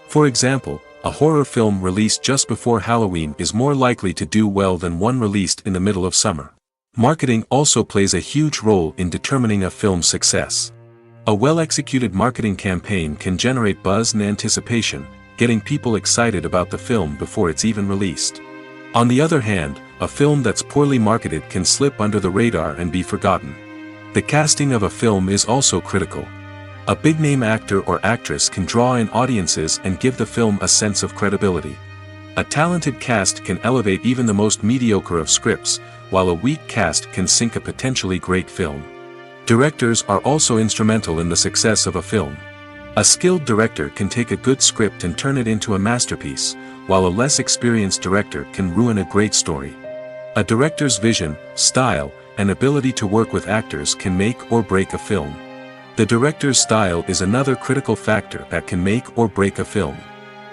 For example, a horror film released just before Halloween is more likely to do well than one released in the middle of summer. Marketing also plays a huge role in determining a film's success. A well-executed marketing campaign can generate buzz and anticipation, getting people excited about the film before it's even released. On the other hand, a film that's poorly marketed can slip under the radar and be forgotten. The casting of a film is also critical. A big-name actor or actress can draw in audiences and give the film a sense of credibility. A talented cast can elevate even the most mediocre of scripts, while a weak cast can sink a potentially great film. Directors are also instrumental in the success of a film. A skilled director can take a good script and turn it into a masterpiece, while a less experienced director can ruin a great story. A director's vision, style, and ability to work with actors can make or break a film. The director's style is another critical factor that can make or break a film.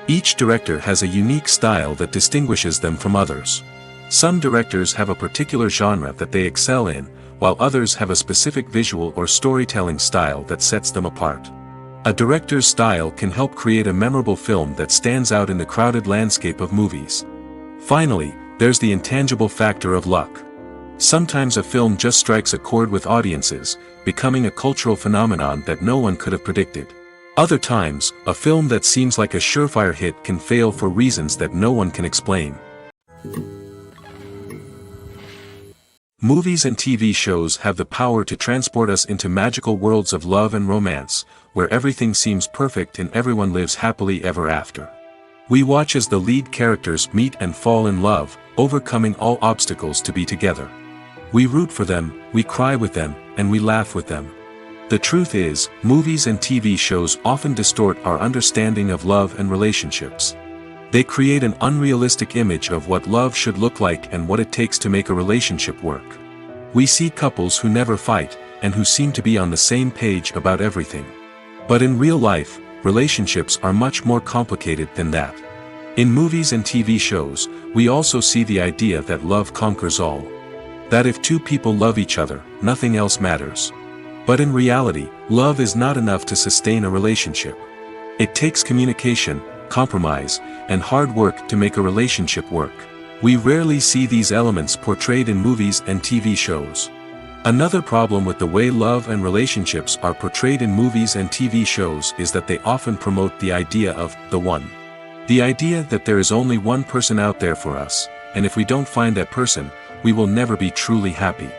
Each director has a unique style that distinguishes them from others. Some directors have a particular genre that they excel in, while others have a specific visual or storytelling style that sets them apart. A director's style can help create a memorable film that stands out in the crowded landscape of movies. Finally, there's the intangible factor of luck. Sometimes a film just strikes a chord with audiences, becoming a cultural phenomenon that no one could have predicted. Other times, a film that seems like a surefire hit can fail for reasons that no one can explain. Movies and TV shows have the power to transport us into magical worlds of love and romance, where everything seems perfect and everyone lives happily ever after. We watch as the lead characters meet and fall in love, overcoming all obstacles to be together. We root for them, we cry with them, and we laugh with them. The truth is, movies and TV shows often distort our understanding of love and relationships. They create an unrealistic image of what love should look like and what it takes to make a relationship work. We see couples who never fight, and who seem to be on the same page about everything. But in real life, relationships are much more complicated than that. In movies and TV shows, we also see the idea that love conquers all. That if two people love each other, nothing else matters. But in reality, love is not enough to sustain a relationship. It takes communication, compromise, and hard work to make a relationship work. We rarely see these elements portrayed in movies and TV shows. Another problem with the way love and relationships are portrayed in movies and TV shows is that they often promote the idea of the one. The idea that there is only one person out there for us, and if we don't find that person, we will never be truly happy.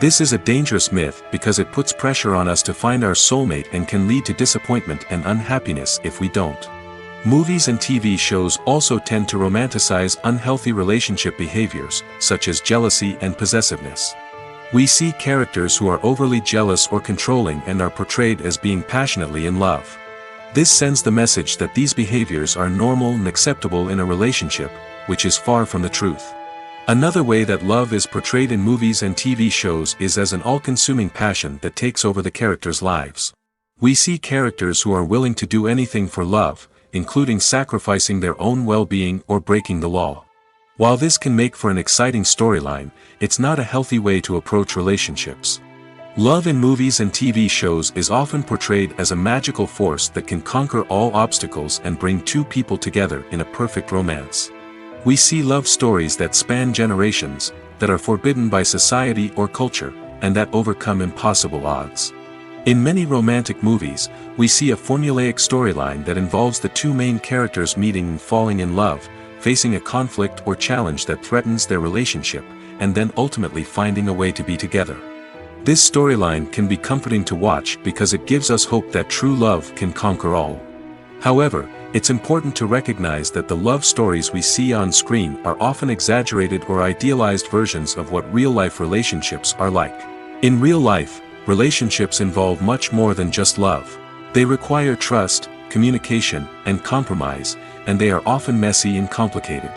This is a dangerous myth because it puts pressure on us to find our soulmate and can lead to disappointment and unhappiness if we don't. Movies and TV shows also tend to romanticize unhealthy relationship behaviors, such as jealousy and possessiveness. We see characters who are overly jealous or controlling and are portrayed as being passionately in love. This sends the message that these behaviors are normal and acceptable in a relationship, which is far from the truth. Another way that love is portrayed in movies and TV shows is as an all-consuming passion that takes over the characters' lives. We see characters who are willing to do anything for love, including sacrificing their own well-being or breaking the law. While this can make for an exciting storyline, it's not a healthy way to approach relationships. Love in movies and TV shows is often portrayed as a magical force that can conquer all obstacles and bring two people together in a perfect romance. We see love stories that span generations, that are forbidden by society or culture, and that overcome impossible odds. In many romantic movies, we see a formulaic storyline that involves the two main characters meeting and falling in love, facing a conflict or challenge that threatens their relationship, and then ultimately finding a way to be together. This storyline can be comforting to watch because it gives us hope that true love can conquer all. However, it's important to recognize that the love stories we see on screen are often exaggerated or idealized versions of what real-life relationships are like. In real life, relationships involve much more than just love. They require trust, communication, and compromise, and they are often messy and complicated.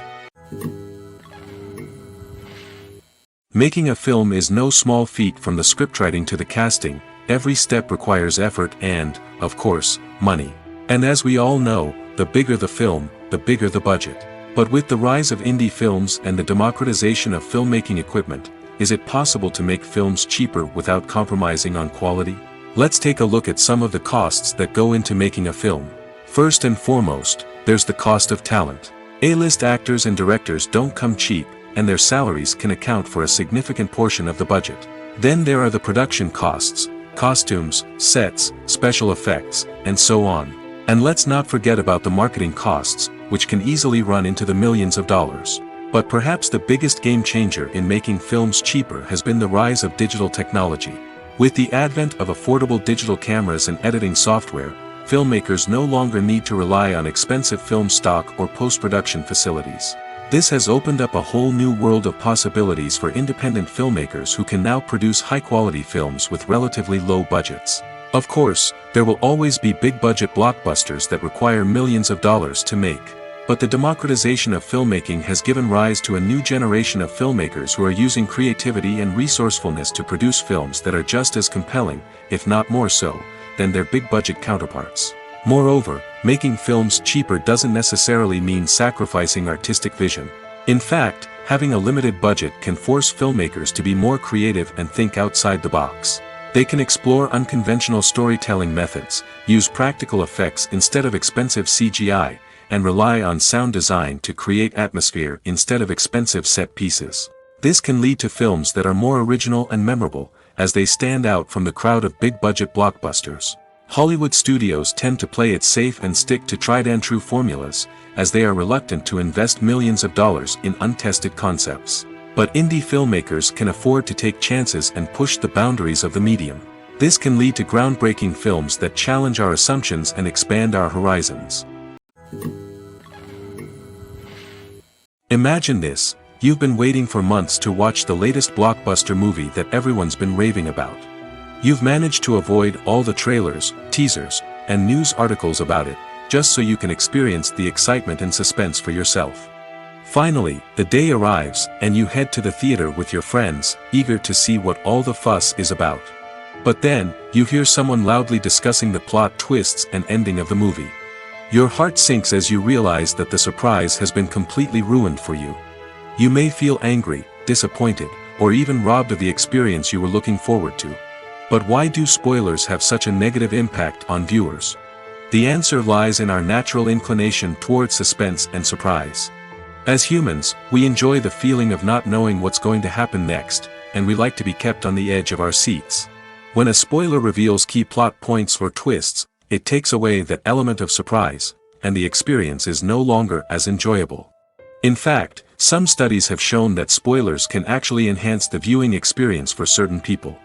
Making a film is no small feat from the scriptwriting to the casting. Every step requires effort and, of course, money. And as we all know, the bigger the film, the bigger the budget. But with the rise of indie films and the democratization of filmmaking equipment, is it possible to make films cheaper without compromising on quality? Let's take a look at some of the costs that go into making a film. First and foremost, there's the cost of talent. A-list actors and directors don't come cheap, and their salaries can account for a significant portion of the budget. Then there are the production costs, costumes, sets, special effects, and so on. And let's not forget about the marketing costs, which can easily run into the millions of dollars. But perhaps the biggest game changer in making films cheaper has been the rise of digital technology. With the advent of affordable digital cameras and editing software, filmmakers no longer need to rely on expensive film stock or post-production facilities. This has opened up a whole new world of possibilities for independent filmmakers who can now produce high-quality films with relatively low budgets. Of course, there will always be big-budget blockbusters that require millions of dollars to make. But the democratization of filmmaking has given rise to a new generation of filmmakers who are using creativity and resourcefulness to produce films that are just as compelling, if not more so, than their big-budget counterparts. Moreover, making films cheaper doesn't necessarily mean sacrificing artistic vision. In fact, having a limited budget can force filmmakers to be more creative and think outside the box. They can explore unconventional storytelling methods, use practical effects instead of expensive CGI, and rely on sound design to create atmosphere instead of expensive set pieces. This can lead to films that are more original and memorable, as they stand out from the crowd of big-budget blockbusters. Hollywood studios tend to play it safe and stick to tried-and-true formulas, as they are reluctant to invest millions of dollars in untested concepts. But indie filmmakers can afford to take chances and push the boundaries of the medium. This can lead to groundbreaking films that challenge our assumptions and expand our horizons. Imagine this: you've been waiting for months to watch the latest blockbuster movie that everyone's been raving about. You've managed to avoid all the trailers, teasers, and news articles about it, just so you can experience the excitement and suspense for yourself. Finally, the day arrives, and you head to the theater with your friends, eager to see what all the fuss is about. But then, you hear someone loudly discussing the plot twists and ending of the movie. Your heart sinks as you realize that the surprise has been completely ruined for you. You may feel angry, disappointed, or even robbed of the experience you were looking forward to. But why do spoilers have such a negative impact on viewers? The answer lies in our natural inclination toward suspense and surprise. As humans, we enjoy the feeling of not knowing what's going to happen next, and we like to be kept on the edge of our seats. When a spoiler reveals key plot points or twists, it takes away that element of surprise, and the experience is no longer as enjoyable. In fact, some studies have shown that spoilers can actually enhance the viewing experience for certain people.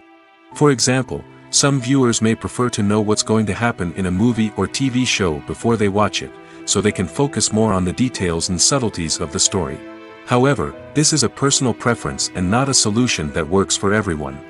For example, some viewers may prefer to know what's going to happen in a movie or TV show before they watch it, so they can focus more on the details and subtleties of the story. However, this is a personal preference and not a solution that works for everyone.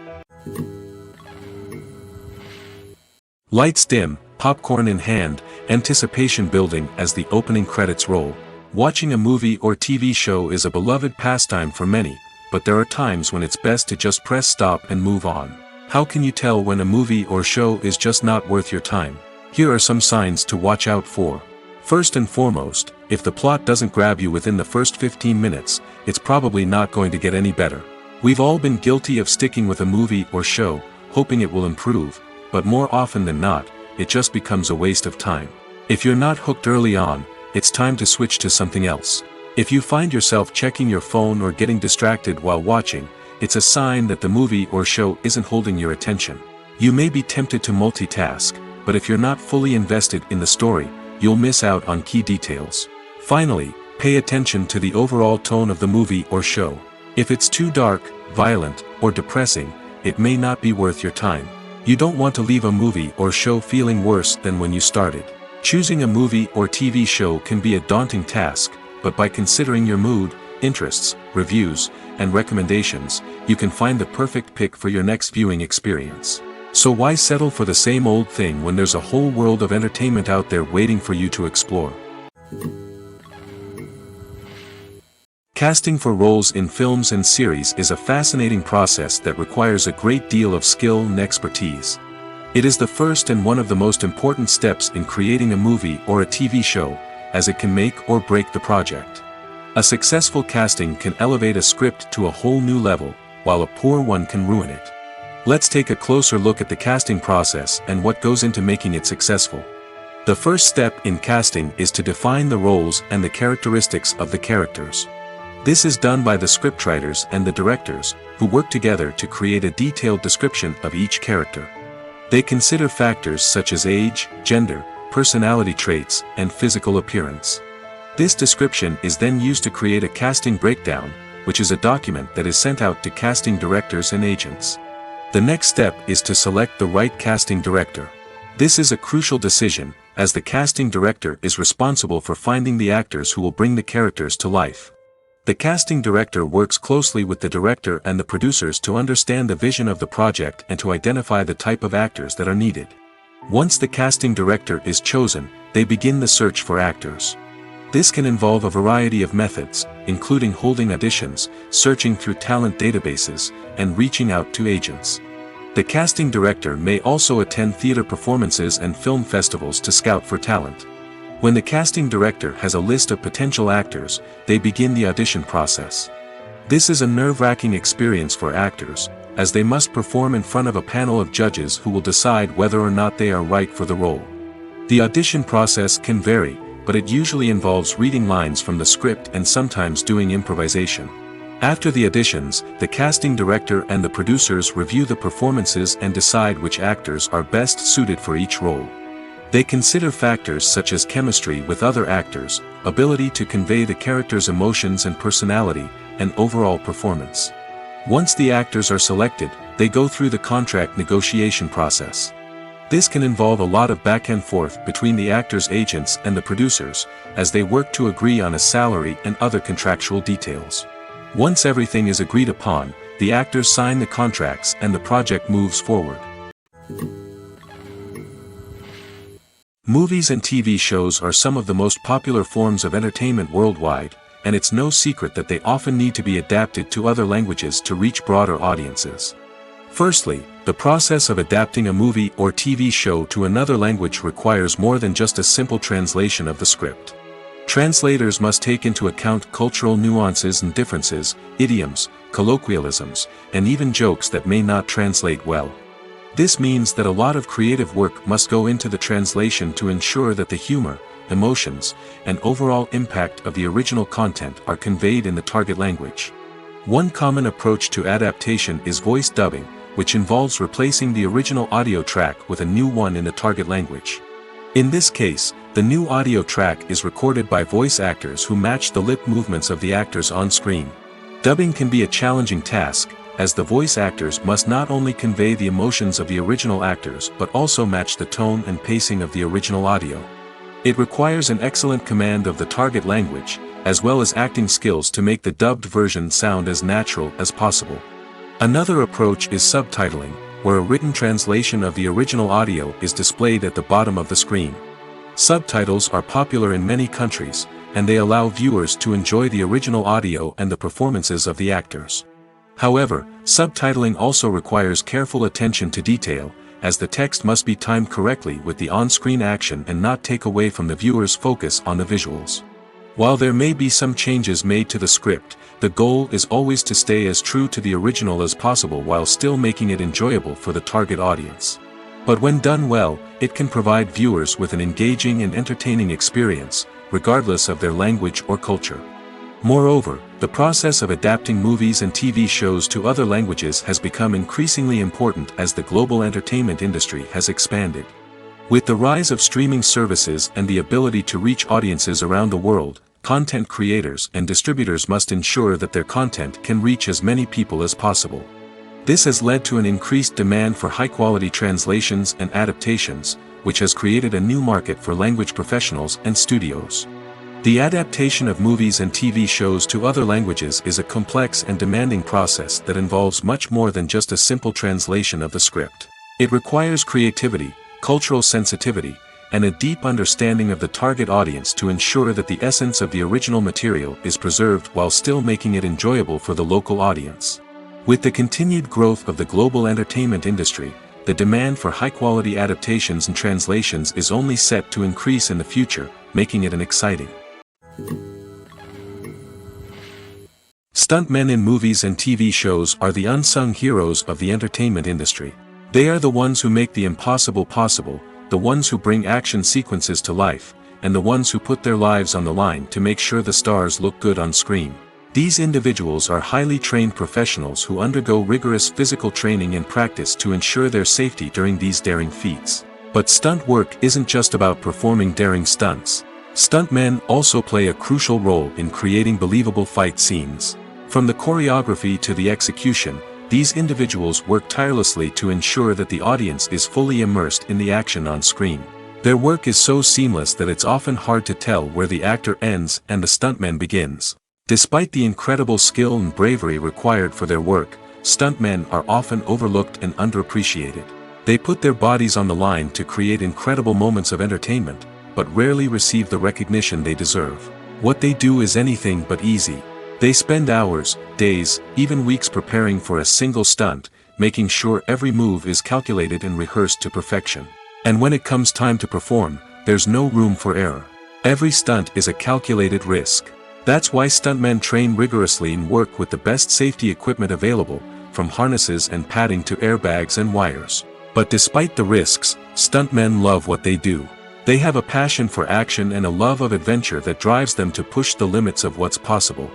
Lights dim, popcorn in hand, anticipation building as the opening credits roll. Watching a movie or TV show is a beloved pastime for many, but there are times when it's best to just press stop and move on. How can you tell when a movie or show is just not worth your time? Here are some signs to watch out for. First and foremost, if the plot doesn't grab you within the first 15 minutes, it's probably not going to get any better. We've all been guilty of sticking with a movie or show, hoping it will improve, but more often than not, it just becomes a waste of time. If you're not hooked early on, it's time to switch to something else. If you find yourself checking your phone or getting distracted while watching, it's a sign that the movie or show isn't holding your attention. You may be tempted to multitask, but if you're not fully invested in the story, you'll miss out on key details. Finally, pay attention to the overall tone of the movie or show. If it's too dark, violent, or depressing, it may not be worth your time. You don't want to leave a movie or show feeling worse than when you started. Choosing a movie or TV show can be a daunting task, but by considering your mood, interests, reviews, and recommendations, you can find the perfect pick for your next viewing experience. So why settle for the same old thing when there's a whole world of entertainment out there waiting for you to explore? Casting for roles in films and series is a fascinating process that requires a great deal of skill and expertise. It is the first and one of the most important steps in creating a movie or a TV show, as it can make or break the project. A successful casting can elevate a script to a whole new level, while a poor one can ruin it. Let's take a closer look at the casting process and what goes into making it successful. The first step in casting is to define the roles and the characteristics of the characters. This is done by the scriptwriters and the directors, who work together to create a detailed description of each character. They consider factors such as age, gender, personality traits, and physical appearance. This description is then used to create a casting breakdown, which is a document that is sent out to casting directors and agents. The next step is to select the right casting director. This is a crucial decision, as the casting director is responsible for finding the actors who will bring the characters to life. The casting director works closely with the director and the producers to understand the vision of the project and to identify the type of actors that are needed. Once the casting director is chosen, they begin the search for actors. This can involve a variety of methods, including holding auditions, searching through talent databases, and reaching out to agents. The casting director may also attend theater performances and film festivals to scout for talent. When the casting director has a list of potential actors, they begin the audition process. This is a nerve-wracking experience for actors, as they must perform in front of a panel of judges who will decide whether or not they are right for the role. The audition process can vary, but it usually involves reading lines from the script and sometimes doing improvisation. After the auditions, the casting director and the producers review the performances and decide which actors are best suited for each role. They consider factors such as chemistry with other actors, ability to convey the character's emotions and personality, and overall performance. Once the actors are selected, they go through the contract negotiation process. This can involve a lot of back and forth between the actors' agents and the producers, as they work to agree on a salary and other contractual details. Once everything is agreed upon, the actors sign the contracts and the project moves forward. Movies and TV shows are some of the most popular forms of entertainment worldwide, and it's no secret that they often need to be adapted to other languages to reach broader audiences. Firstly, the process of adapting a movie or TV show to another language requires more than just a simple translation of the script. Translators must take into account cultural nuances and differences, idioms, colloquialisms, and even jokes that may not translate well. This means that a lot of creative work must go into the translation to ensure that the humor, emotions, and overall impact of the original content are conveyed in the target language. One common approach to adaptation is voice dubbing, which involves replacing the original audio track with a new one in the target language. In this case, the new audio track is recorded by voice actors who match the lip movements of the actors on screen. Dubbing can be a challenging task, as the voice actors must not only convey the emotions of the original actors but also match the tone and pacing of the original audio. It requires an excellent command of the target language, as well as acting skills to make the dubbed version sound as natural as possible. Another approach is subtitling, where a written translation of the original audio is displayed at the bottom of the screen. Subtitles are popular in many countries, and they allow viewers to enjoy the original audio and the performances of the actors. However, subtitling also requires careful attention to detail, as the text must be timed correctly with the on-screen action and not take away from the viewer's focus on the visuals. While there may be some changes made to the script, the goal is always to stay as true to the original as possible while still making it enjoyable for the target audience. But when done well, it can provide viewers with an engaging and entertaining experience, regardless of their language or culture. Moreover, the process of adapting movies and TV shows to other languages has become increasingly important as the global entertainment industry has expanded. With the rise of streaming services and the ability to reach audiences around the world, content creators and distributors must ensure that their content can reach as many people as possible. This has led to an increased demand for high-quality translations and adaptations, which has created a new market for language professionals and studios. The adaptation of movies and TV shows to other languages is a complex and demanding process that involves much more than just a simple translation of the script. It requires creativity, cultural sensitivity, and a deep understanding of the target audience to ensure that the essence of the original material is preserved while still making it enjoyable for the local audience. With the continued growth of the global entertainment industry, the demand for high-quality adaptations and translations is only set to increase in the future, making it an exciting. Stuntmen in movies and TV shows are the unsung heroes of the entertainment industry. They are the ones who make the impossible possible, the ones who bring action sequences to life, and the ones who put their lives on the line to make sure the stars look good on screen. These individuals are highly trained professionals who undergo rigorous physical training and practice to ensure their safety during these daring feats. But stunt work isn't just about performing daring stunts. Stuntmen also play a crucial role in creating believable fight scenes. From the choreography to the execution, these individuals work tirelessly to ensure that the audience is fully immersed in the action on screen. Their work is so seamless that it's often hard to tell where the actor ends and the stuntman begins. Despite the incredible skill and bravery required for their work, stuntmen are often overlooked and underappreciated. They put their bodies on the line to create incredible moments of entertainment, but rarely receive the recognition they deserve. What they do is anything but easy. They spend hours, days, even weeks preparing for a single stunt, making sure every move is calculated and rehearsed to perfection. And when it comes time to perform, there's no room for error. Every stunt is a calculated risk. That's why stuntmen train rigorously and work with the best safety equipment available, from harnesses and padding to airbags and wires. But despite the risks, stuntmen love what they do. They have a passion for action and a love of adventure that drives them to push the limits of what's possible.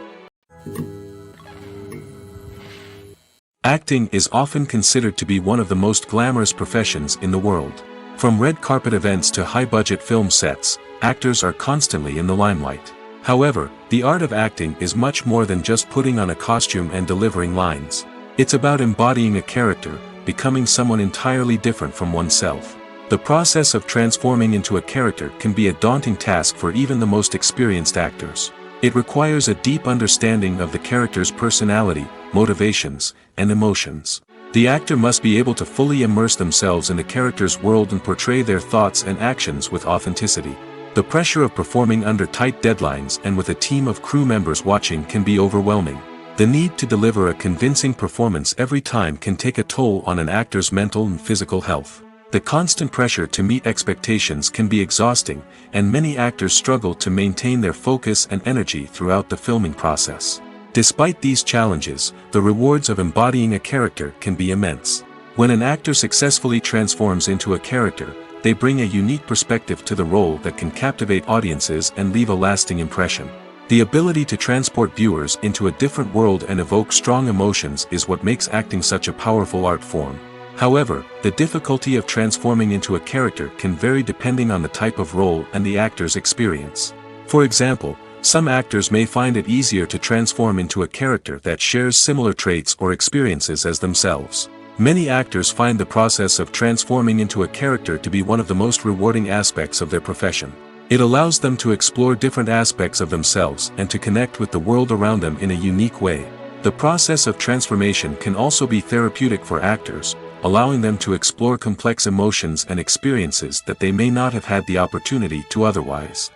Acting is often considered to be one of the most glamorous professions in the world. From red carpet events to high-budget film sets, actors are constantly in the limelight. However, the art of acting is much more than just putting on a costume and delivering lines. It's about embodying a character, becoming someone entirely different from oneself. The process of transforming into a character can be a daunting task for even the most experienced actors. It requires a deep understanding of the character's personality, motivations, and emotions. The actor must be able to fully immerse themselves in the character's world and portray their thoughts and actions with authenticity. The pressure of performing under tight deadlines and with a team of crew members watching can be overwhelming. The need to deliver a convincing performance every time can take a toll on an actor's mental and physical health. The constant pressure to meet expectations can be exhausting, and many actors struggle to maintain their focus and energy throughout the filming process. Despite these challenges, the rewards of embodying a character can be immense. When an actor successfully transforms into a character, they bring a unique perspective to the role that can captivate audiences and leave a lasting impression. The ability to transport viewers into a different world and evoke strong emotions is what makes acting such a powerful art form. However, the difficulty of transforming into a character can vary depending on the type of role and the actor's experience. For example, some actors may find it easier to transform into a character that shares similar traits or experiences as themselves. Many actors find the process of transforming into a character to be one of the most rewarding aspects of their profession. It allows them to explore different aspects of themselves and to connect with the world around them in a unique way. The process of transformation can also be therapeutic for actors, allowing them to explore complex emotions and experiences that they may not have had the opportunity to otherwise.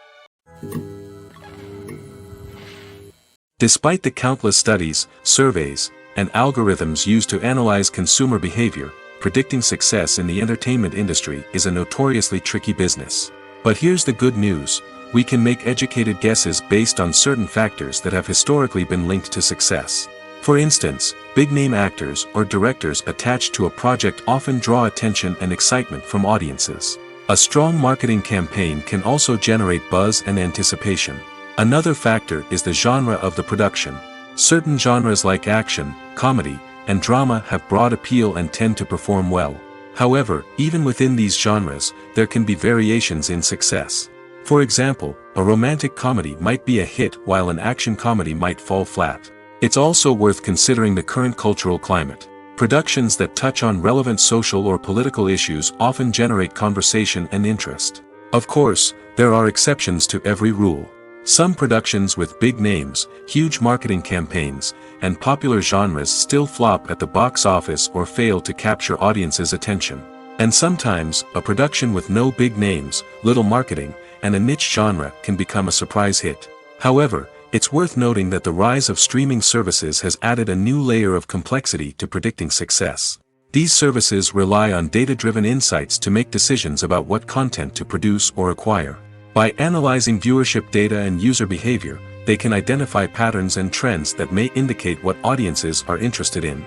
Despite the countless studies, surveys, and algorithms used to analyze consumer behavior, predicting success in the entertainment industry is a notoriously tricky business. But here's the good news: we can make educated guesses based on certain factors that have historically been linked to success. For instance, big-name actors or directors attached to a project often draw attention and excitement from audiences. A strong marketing campaign can also generate buzz and anticipation. Another factor is the genre of the production. Certain genres like action, comedy, and drama have broad appeal and tend to perform well. However, even within these genres, there can be variations in success. For example, a romantic comedy might be a hit while an action comedy might fall flat. It's also worth considering the current cultural climate. Productions that touch on relevant social or political issues often generate conversation and interest. Of course, there are exceptions to every rule. Some productions with big names, huge marketing campaigns, and popular genres still flop at the box office or fail to capture audiences' attention. And sometimes, a production with no big names, little marketing, and a niche genre can become a surprise hit. However, it's worth noting that the rise of streaming services has added a new layer of complexity to predicting success. These services rely on data-driven insights to make decisions about what content to produce or acquire. By analyzing viewership data and user behavior, they can identify patterns and trends that may indicate what audiences are interested in.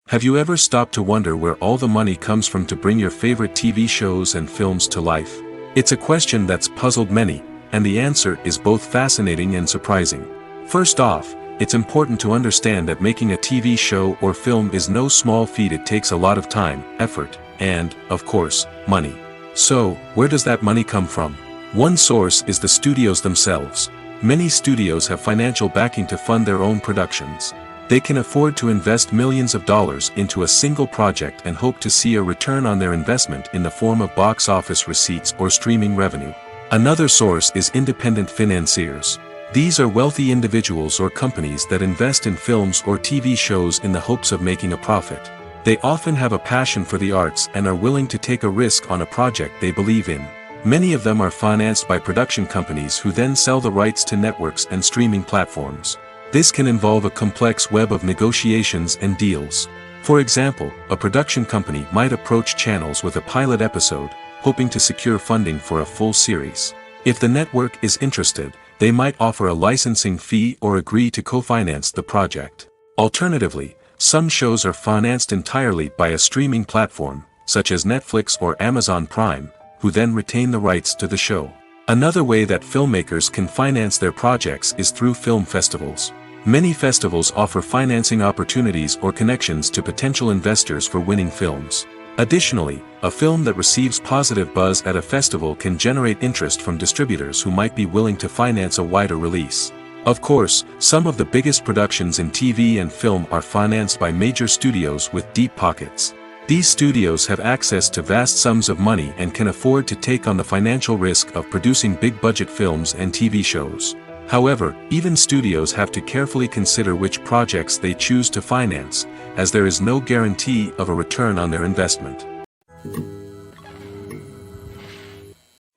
Have you ever stopped to wonder where all the money comes from to bring your favorite TV shows and films to life? It's a question that's puzzled many, and the answer is both fascinating and surprising. First off, it's important to understand that making a TV show or film is no small feat. It takes a lot of time, effort, and, of course, money. So, where does that money come from? One source is the studios themselves. Many studios have financial backing to fund their own productions. They can afford to invest millions of dollars into a single project and hope to see a return on their investment in the form of box office receipts or streaming revenue. Another source is independent financiers. These are wealthy individuals or companies that invest in films or TV shows in the hopes of making a profit. They often have a passion for the arts and are willing to take a risk on a project they believe in. Many of them are financed by production companies who then sell the rights to networks and streaming platforms. This can involve a complex web of negotiations and deals. For example, a production company might approach channels with a pilot episode, hoping to secure funding for a full series. If the network is interested, they might offer a licensing fee or agree to co-finance the project. Alternatively, some shows are financed entirely by a streaming platform, such as Netflix or Amazon Prime, who then retain the rights to the show. Another way that filmmakers can finance their projects is through film festivals. Many festivals offer financing opportunities or connections to potential investors for winning films. Additionally, a film that receives positive buzz at a festival can generate interest from distributors who might be willing to finance a wider release. Of course, some of the biggest productions in TV and film are financed by major studios with deep pockets. These studios have access to vast sums of money and can afford to take on the financial risk of producing big-budget films and TV shows. However, even studios have to carefully consider which projects they choose to finance, as there is no guarantee of a return on their investment.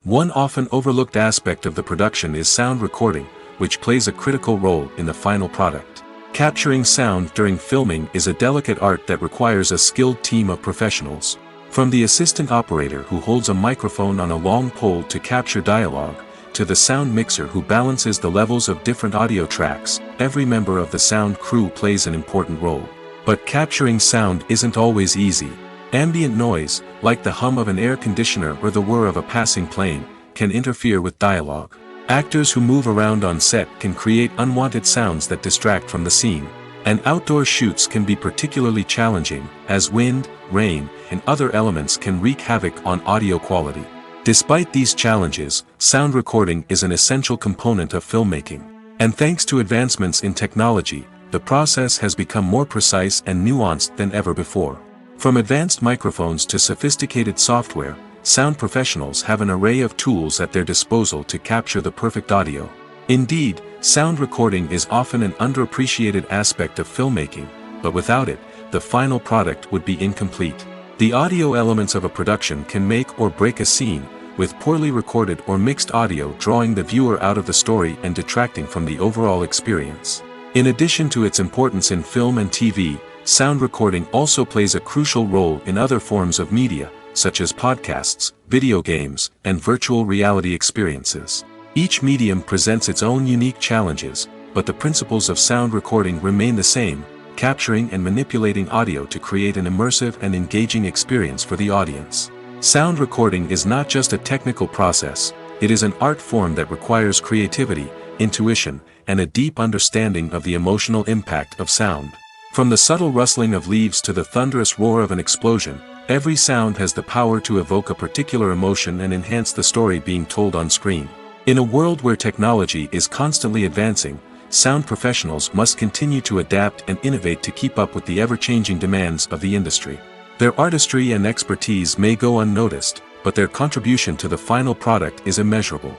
One often overlooked aspect of the production is sound recording, which plays a critical role in the final product. Capturing sound during filming is a delicate art that requires a skilled team of professionals. From the assistant operator who holds a microphone on a long pole to capture dialogue, to the sound mixer who balances the levels of different audio tracks, every member of the sound crew plays an important role. But capturing sound isn't always easy. Ambient noise, like the hum of an air conditioner or the whir of a passing plane, can interfere with dialogue. Actors who move around on set can create unwanted sounds that distract from the scene. And outdoor shoots can be particularly challenging, as wind, rain, and other elements can wreak havoc on audio quality. Despite these challenges, sound recording is an essential component of filmmaking. And thanks to advancements in technology, the process has become more precise and nuanced than ever before. From advanced microphones to sophisticated software, sound professionals have an array of tools at their disposal to capture the perfect audio. Indeed, sound recording is often an underappreciated aspect of filmmaking, but without it, the final product would be incomplete. The audio elements of a production can make or break a scene, with poorly recorded or mixed audio drawing the viewer out of the story and detracting from the overall experience. In addition to its importance in film and TV, sound recording also plays a crucial role in other forms of media, such as podcasts, video games, and virtual reality experiences. Each medium presents its own unique challenges, but the principles of sound recording remain the same: capturing and manipulating audio to create an immersive and engaging experience for the audience. Sound recording is not just a technical process, it is an art form that requires creativity, intuition, and a deep understanding of the emotional impact of sound. From the subtle rustling of leaves to the thunderous roar of an explosion, every sound has the power to evoke a particular emotion and enhance the story being told on screen. In a world where technology is constantly advancing, sound professionals must continue to adapt and innovate to keep up with the ever-changing demands of the industry. Their artistry and expertise may go unnoticed, but their contribution to the final product is immeasurable.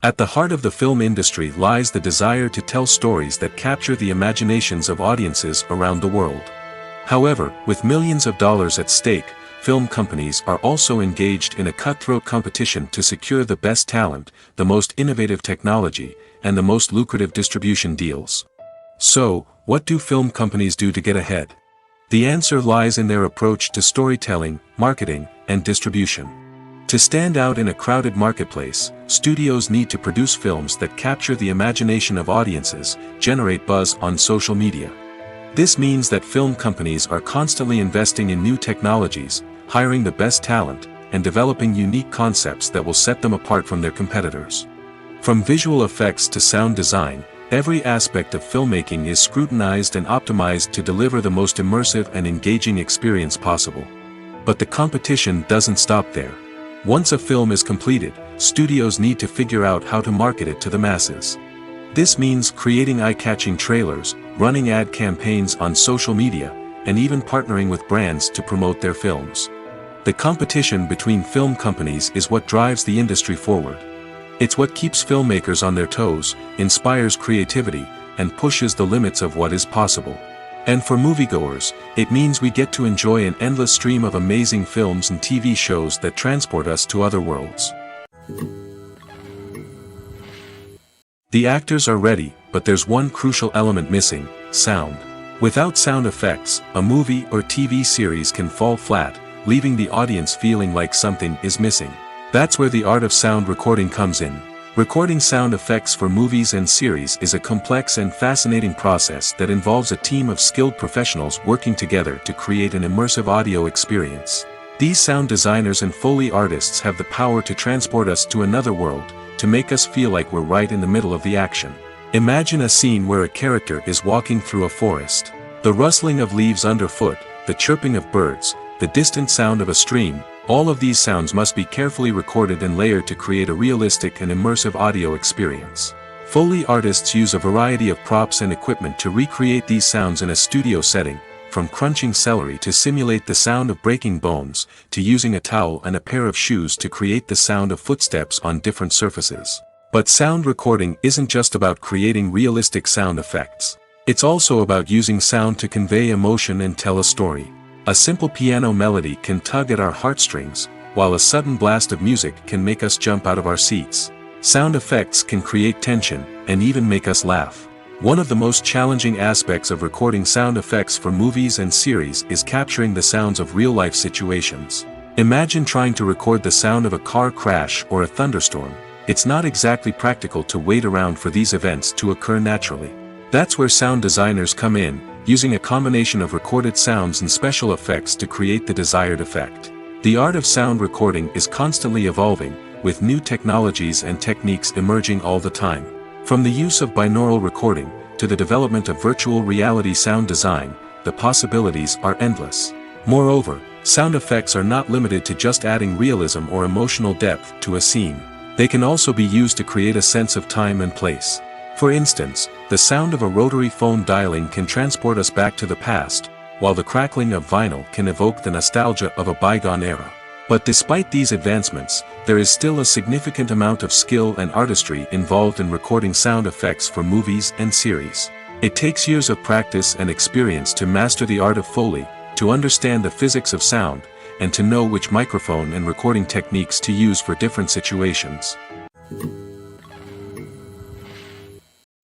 At the heart of the film industry lies the desire to tell stories that capture the imaginations of audiences around the world. However, with millions of dollars at stake, film companies are also engaged in a cutthroat competition to secure the best talent, the most innovative technology, and the most lucrative distribution deals. So, what do film companies do to get ahead? The answer lies in their approach to storytelling, marketing, and distribution. To stand out in a crowded marketplace, studios need to produce films that capture the imagination of audiences, generate buzz on social media. This means that film companies are constantly investing in new technologies, hiring the best talent, and developing unique concepts that will set them apart from their competitors. From visual effects to sound design, every aspect of filmmaking is scrutinized and optimized to deliver the most immersive and engaging experience possible. But the competition doesn't stop there. Once a film is completed, studios need to figure out how to market it to the masses. This means creating eye-catching trailers, running ad campaigns on social media, and even partnering with brands to promote their films. The competition between film companies is what drives the industry forward. It's what keeps filmmakers on their toes, inspires creativity, and pushes the limits of what is possible. And for moviegoers, it means we get to enjoy an endless stream of amazing films and TV shows that transport us to other worlds. The actors are ready, but there's one crucial element missing: sound. Without sound effects, a movie or TV series can fall flat, leaving the audience feeling like something is missing. That's where the art of sound recording comes in. Recording sound effects for movies and series is a complex and fascinating process that involves a team of skilled professionals working together to create an immersive audio experience. These sound designers and Foley artists have the power to transport us to another world, to make us feel like we're right in the middle of the action. Imagine a scene where a character is walking through a forest. The rustling of leaves underfoot, the chirping of birds, the distant sound of a stream, all of these sounds must be carefully recorded and layered to create a realistic and immersive audio experience. Foley artists use a variety of props and equipment to recreate these sounds in a studio setting, from crunching celery to simulate the sound of breaking bones, to using a towel and a pair of shoes to create the sound of footsteps on different surfaces. But sound recording isn't just about creating realistic sound effects. It's also about using sound to convey emotion and tell a story. A simple piano melody can tug at our heartstrings, while a sudden blast of music can make us jump out of our seats. Sound effects can create tension, and even make us laugh. One of the most challenging aspects of recording sound effects for movies and series is capturing the sounds of real-life situations. Imagine trying to record the sound of a car crash or a thunderstorm. It's not exactly practical to wait around for these events to occur naturally. That's where sound designers come in, using a combination of recorded sounds and special effects to create the desired effect. The art of sound recording is constantly evolving, with new technologies and techniques emerging all the time. From the use of binaural recording, to the development of virtual reality sound design, the possibilities are endless. Moreover, sound effects are not limited to just adding realism or emotional depth to a scene. They can also be used to create a sense of time and place. For instance, the sound of a rotary phone dialing can transport us back to the past, while the crackling of vinyl can evoke the nostalgia of a bygone era. But despite these advancements, there is still a significant amount of skill and artistry involved in recording sound effects for movies and series. It takes years of practice and experience to master the art of Foley, to understand the physics of sound, and to know which microphone and recording techniques to use for different situations.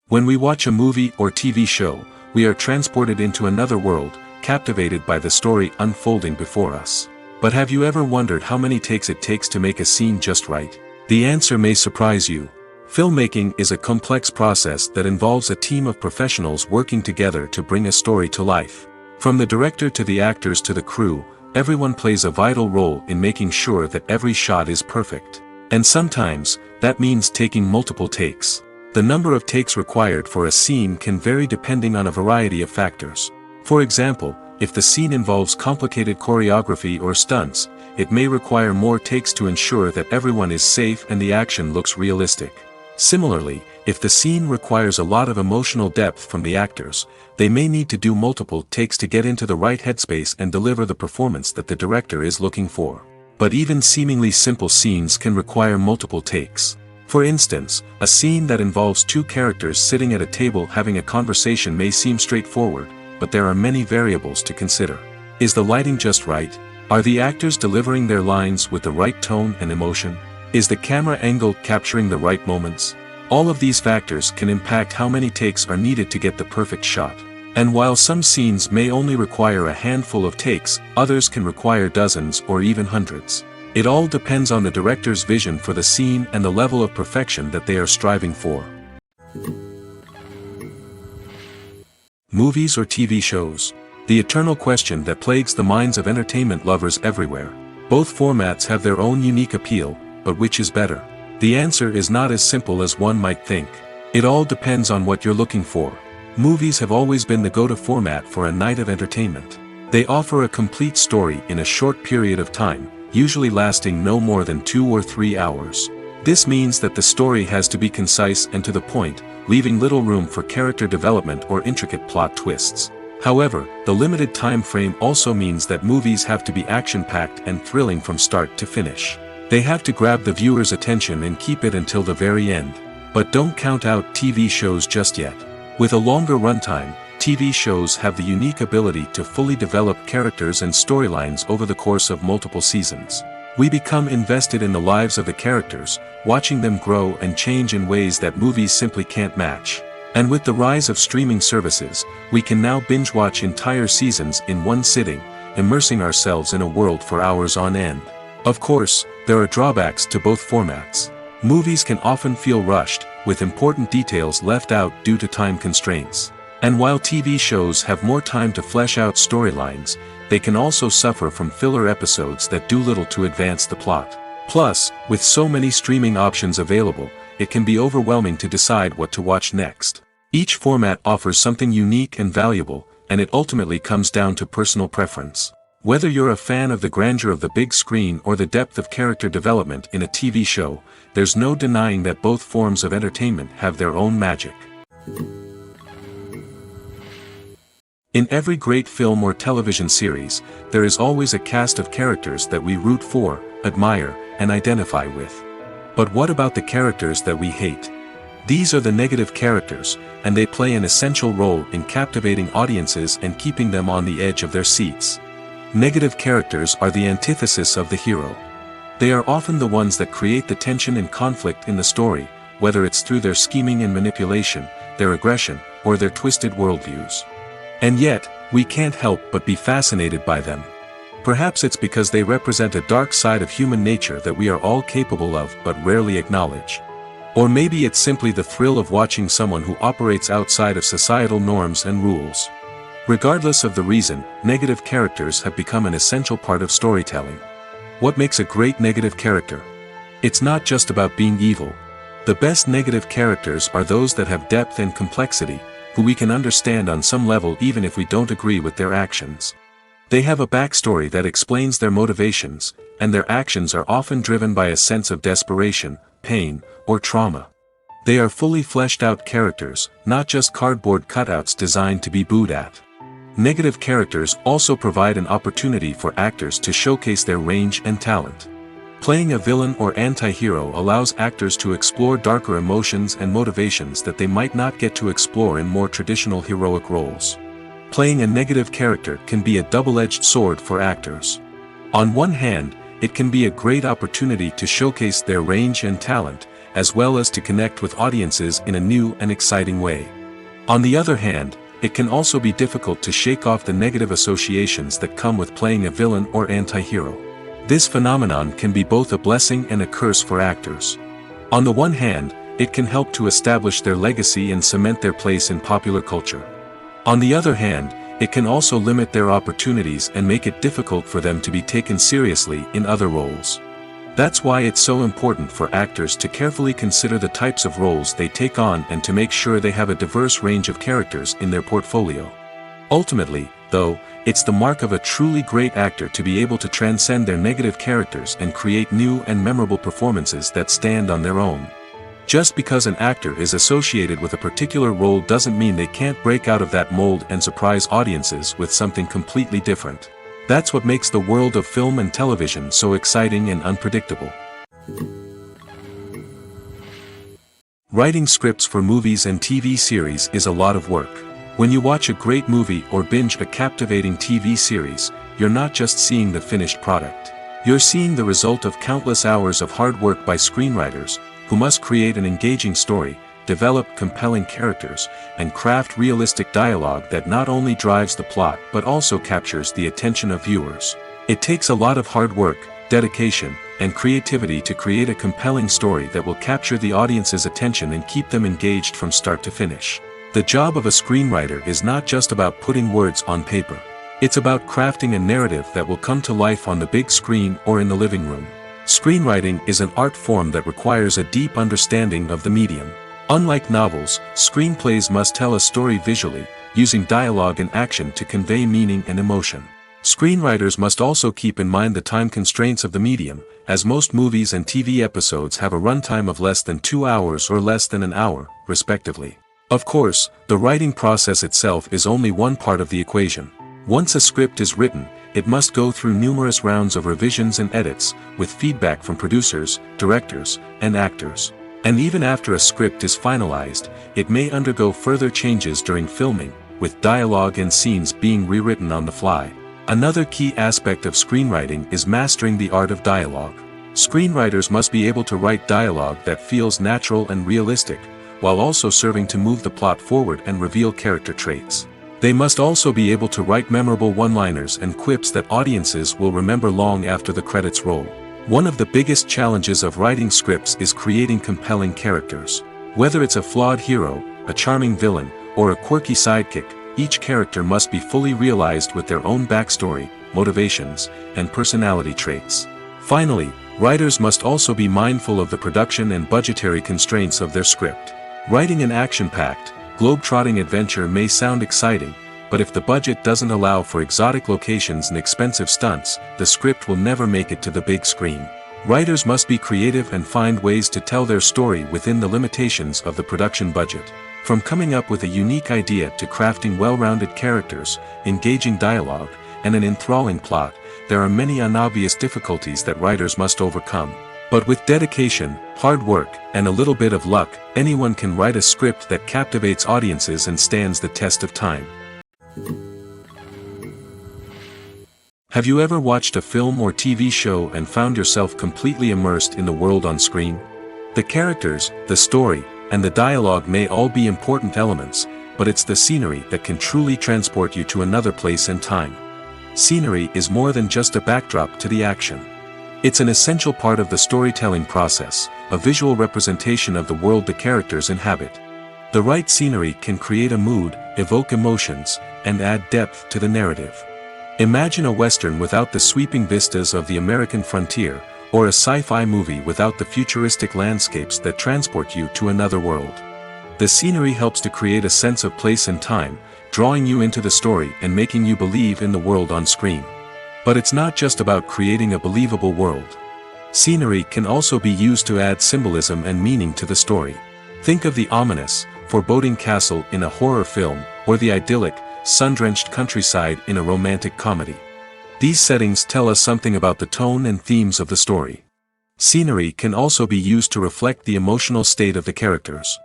When we watch a movie or TV show, we are transported into another world, captivated by the story unfolding before us. But have you ever wondered how many takes it takes to make a scene just right? The answer may surprise you. Filmmaking is a complex process that involves a team of professionals working together to bring a story to life. From the director to the actors to the crew, everyone plays a vital role in making sure that every shot is perfect. And sometimes, that means taking multiple takes. The number of takes required for a scene can vary depending on a variety of factors. For example, if the scene involves complicated choreography or stunts, it may require more takes to ensure that everyone is safe and the action looks realistic. Similarly, if the scene requires a lot of emotional depth from the actors, they may need to do multiple takes to get into the right headspace and deliver the performance that the director is looking for. But even seemingly simple scenes can require multiple takes. For instance, a scene that involves two characters sitting at a table having a conversation may seem straightforward, but there are many variables to consider. Is the lighting just right? Are the actors delivering their lines with the right tone and emotion? Is the camera angle capturing the right moments? All of these factors can impact how many takes are needed to get the perfect shot. And while some scenes may only require a handful of takes, others can require dozens or even hundreds. It all depends on the director's vision for the scene and the level of perfection that they are striving for. Movies or TV shows? The eternal question that plagues the minds of entertainment lovers everywhere. Both formats have their own unique appeal, but which is better? The answer is not as simple as one might think. It all depends on what you're looking for. Movies have always been the go-to format for a night of entertainment. They offer a complete story in a short period of time, usually lasting no more than 2 or 3 hours. This means that the story has to be concise and to the point, leaving little room for character development or intricate plot twists. However, the limited time frame also means that movies have to be action-packed and thrilling from start to finish. They have to grab the viewer's attention and keep it until the very end. But don't count out TV shows just yet. With a longer runtime, TV shows have the unique ability to fully develop characters and storylines over the course of multiple seasons. We become invested in the lives of the characters, watching them grow and change in ways that movies simply can't match. And with the rise of streaming services, we can now binge-watch entire seasons in one sitting, immersing ourselves in a world for hours on end. Of course, there are drawbacks to both formats. Movies can often feel rushed, with important details left out due to time constraints. And while TV shows have more time to flesh out storylines, they can also suffer from filler episodes that do little to advance the plot. Plus, with so many streaming options available, it can be overwhelming to decide what to watch next. Each format offers something unique and valuable, and it ultimately comes down to personal preference. Whether you're a fan of the grandeur of the big screen or the depth of character development in a TV show, there's no denying that both forms of entertainment have their own magic. In every great film or television series, there is always a cast of characters that we root for, admire, and identify with. But what about the characters that we hate? These are the negative characters, and they play an essential role in captivating audiences and keeping them on the edge of their seats. Negative characters are the antithesis of the hero. They are often the ones that create the tension and conflict in the story, whether it's through their scheming and manipulation, their aggression, or their twisted worldviews. And yet, we can't help but be fascinated by them. Perhaps it's because they represent a dark side of human nature that we are all capable of but rarely acknowledge. Or maybe it's simply the thrill of watching someone who operates outside of societal norms and rules. Regardless of the reason, negative characters have become an essential part of storytelling. What makes a great negative character? It's not just about being evil. The best negative characters are those that have depth and complexity, who we can understand on some level even if we don't agree with their actions. They have a backstory that explains their motivations, and their actions are often driven by a sense of desperation, pain, or trauma. They are fully fleshed out characters, not just cardboard cutouts designed to be booed at. Negative characters also provide an opportunity for actors to showcase their range and talent. Playing a villain or anti-hero allows actors to explore darker emotions and motivations that they might not get to explore in more traditional heroic roles. Playing a negative character can be a double-edged sword for actors. On one hand, it can be a great opportunity to showcase their range and talent, as well as to connect with audiences in a new and exciting way. On the other hand, it can also be difficult to shake off the negative associations that come with playing a villain or anti-hero. This phenomenon can be both a blessing and a curse for actors. On the one hand, it can help to establish their legacy and cement their place in popular culture. On the other hand, it can also limit their opportunities and make it difficult for them to be taken seriously in other roles. That's why it's so important for actors to carefully consider the types of roles they take on and to make sure they have a diverse range of characters in their portfolio. Ultimately, though, it's the mark of a truly great actor to be able to transcend their negative characters and create new and memorable performances that stand on their own. Just because an actor is associated with a particular role doesn't mean they can't break out of that mold and surprise audiences with something completely different. That's what makes the world of film and television so exciting and unpredictable. Writing scripts for movies and TV series is a lot of work. When you watch a great movie or binge a captivating TV series, you're not just seeing the finished product. You're seeing the result of countless hours of hard work by screenwriters, who must create an engaging story, develop compelling characters, and craft realistic dialogue that not only drives the plot but also captures the attention of viewers. It takes a lot of hard work, dedication, and creativity to create a compelling story that will capture the audience's attention and keep them engaged from start to finish. The job of a screenwriter is not just about putting words on paper. It's about crafting a narrative that will come to life on the big screen or in the living room. Screenwriting is an art form that requires a deep understanding of the medium. Unlike novels, screenplays must tell a story visually, using dialogue and action to convey meaning and emotion. Screenwriters must also keep in mind the time constraints of the medium, as most movies and TV episodes have a runtime of less than 2 hours or less than an hour, respectively. Of course, the writing process itself is only one part of the equation. Once a script is written, it must go through numerous rounds of revisions and edits, with feedback from producers, directors, and actors. And even after a script is finalized, it may undergo further changes during filming, with dialogue and scenes being rewritten on the fly. Another key aspect of screenwriting is mastering the art of dialogue. Screenwriters must be able to write dialogue that feels natural and realistic, while also serving to move the plot forward and reveal character traits. They must also be able to write memorable one-liners and quips that audiences will remember long after the credits roll. One of the biggest challenges of writing scripts is creating compelling characters. Whether it's a flawed hero, a charming villain, or a quirky sidekick, each character must be fully realized with their own backstory, motivations, and personality traits. Finally, writers must also be mindful of the production and budgetary constraints of their script. Writing an action-packed, globe-trotting adventure may sound exciting, but if the budget doesn't allow for exotic locations and expensive stunts, the script will never make it to the big screen. Writers must be creative and find ways to tell their story within the limitations of the production budget. From coming up with a unique idea to crafting well-rounded characters, engaging dialogue, and an enthralling plot, there are many unobvious difficulties that writers must overcome. But with dedication, hard work, and a little bit of luck, anyone can write a script that captivates audiences and stands the test of time. Have you ever watched a film or TV show and found yourself completely immersed in the world on screen? The characters, the story, and the dialogue may all be important elements, but it's the scenery that can truly transport you to another place and time. Scenery is more than just a backdrop to the action. It's an essential part of the storytelling process, a visual representation of the world the characters inhabit. The right scenery can create a mood, evoke emotions, and add depth to the narrative. Imagine a Western without the sweeping vistas of the American frontier, or a sci-fi movie without the futuristic landscapes that transport you to another world. The scenery helps to create a sense of place and time, drawing you into the story and making you believe in the world on screen. But it's not just about creating a believable world. Scenery can also be used to add symbolism and meaning to the story. Think of the ominous, foreboding castle in a horror film, or the idyllic, sun-drenched countryside in a romantic comedy. These settings tell us something about the tone and themes of the story. Scenery can also be used to reflect the emotional state of the characters.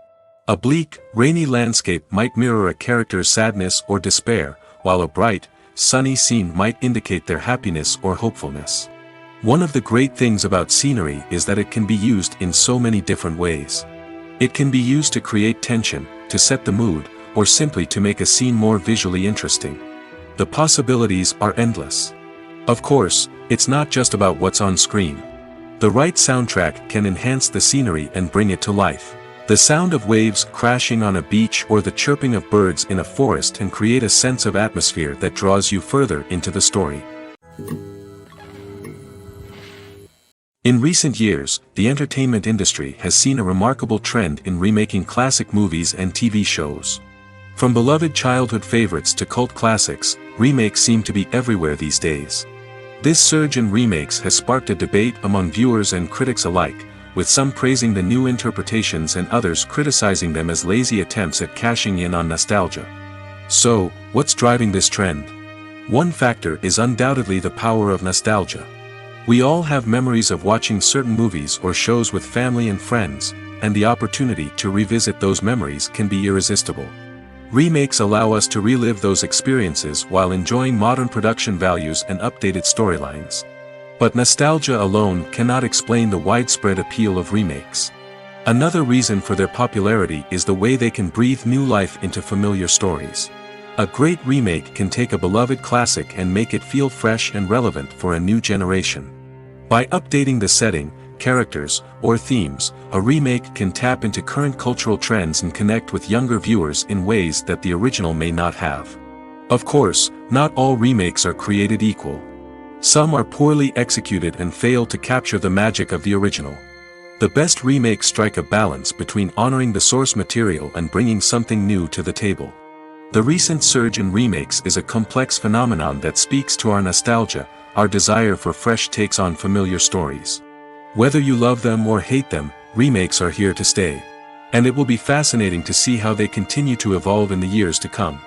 A bleak, rainy landscape might mirror a character's sadness or despair, while a bright, sunny scene might indicate their happiness or hopefulness. One of the great things about scenery is that it can be used in so many different ways. It can be used to create tension, to set the mood, or simply to make a scene more visually interesting. The possibilities are endless. Of course, it's not just about what's on screen. The right soundtrack can enhance the scenery and bring it to life. The sound of waves crashing on a beach or the chirping of birds in a forest can create a sense of atmosphere that draws you further into the story. In recent years, the entertainment industry has seen a remarkable trend in remaking classic movies and TV shows. From beloved childhood favorites to cult classics, remakes seem to be everywhere these days. This surge in remakes has sparked a debate among viewers and critics alike, with some praising the new interpretations and others criticizing them as lazy attempts at cashing in on nostalgia. So, what's driving this trend? One factor is undoubtedly the power of nostalgia. We all have memories of watching certain movies or shows with family and friends, and the opportunity to revisit those memories can be irresistible. Remakes allow us to relive those experiences while enjoying modern production values and updated storylines. But nostalgia alone cannot explain the widespread appeal of remakes. Another reason for their popularity is the way they can breathe new life into familiar stories. A great remake can take a beloved classic and make it feel fresh and relevant for a new generation. By updating the setting, characters, or themes, a remake can tap into current cultural trends and connect with younger viewers in ways that the original may not have. Of course, not all remakes are created equal. Some are poorly executed and fail to capture the magic of the original. The best remakes strike a balance between honoring the source material and bringing something new to the table. The recent surge in remakes is a complex phenomenon that speaks to our nostalgia, our desire for fresh takes on familiar stories. Whether you love them or hate them, remakes are here to stay. And it will be fascinating to see how they continue to evolve in the years to come.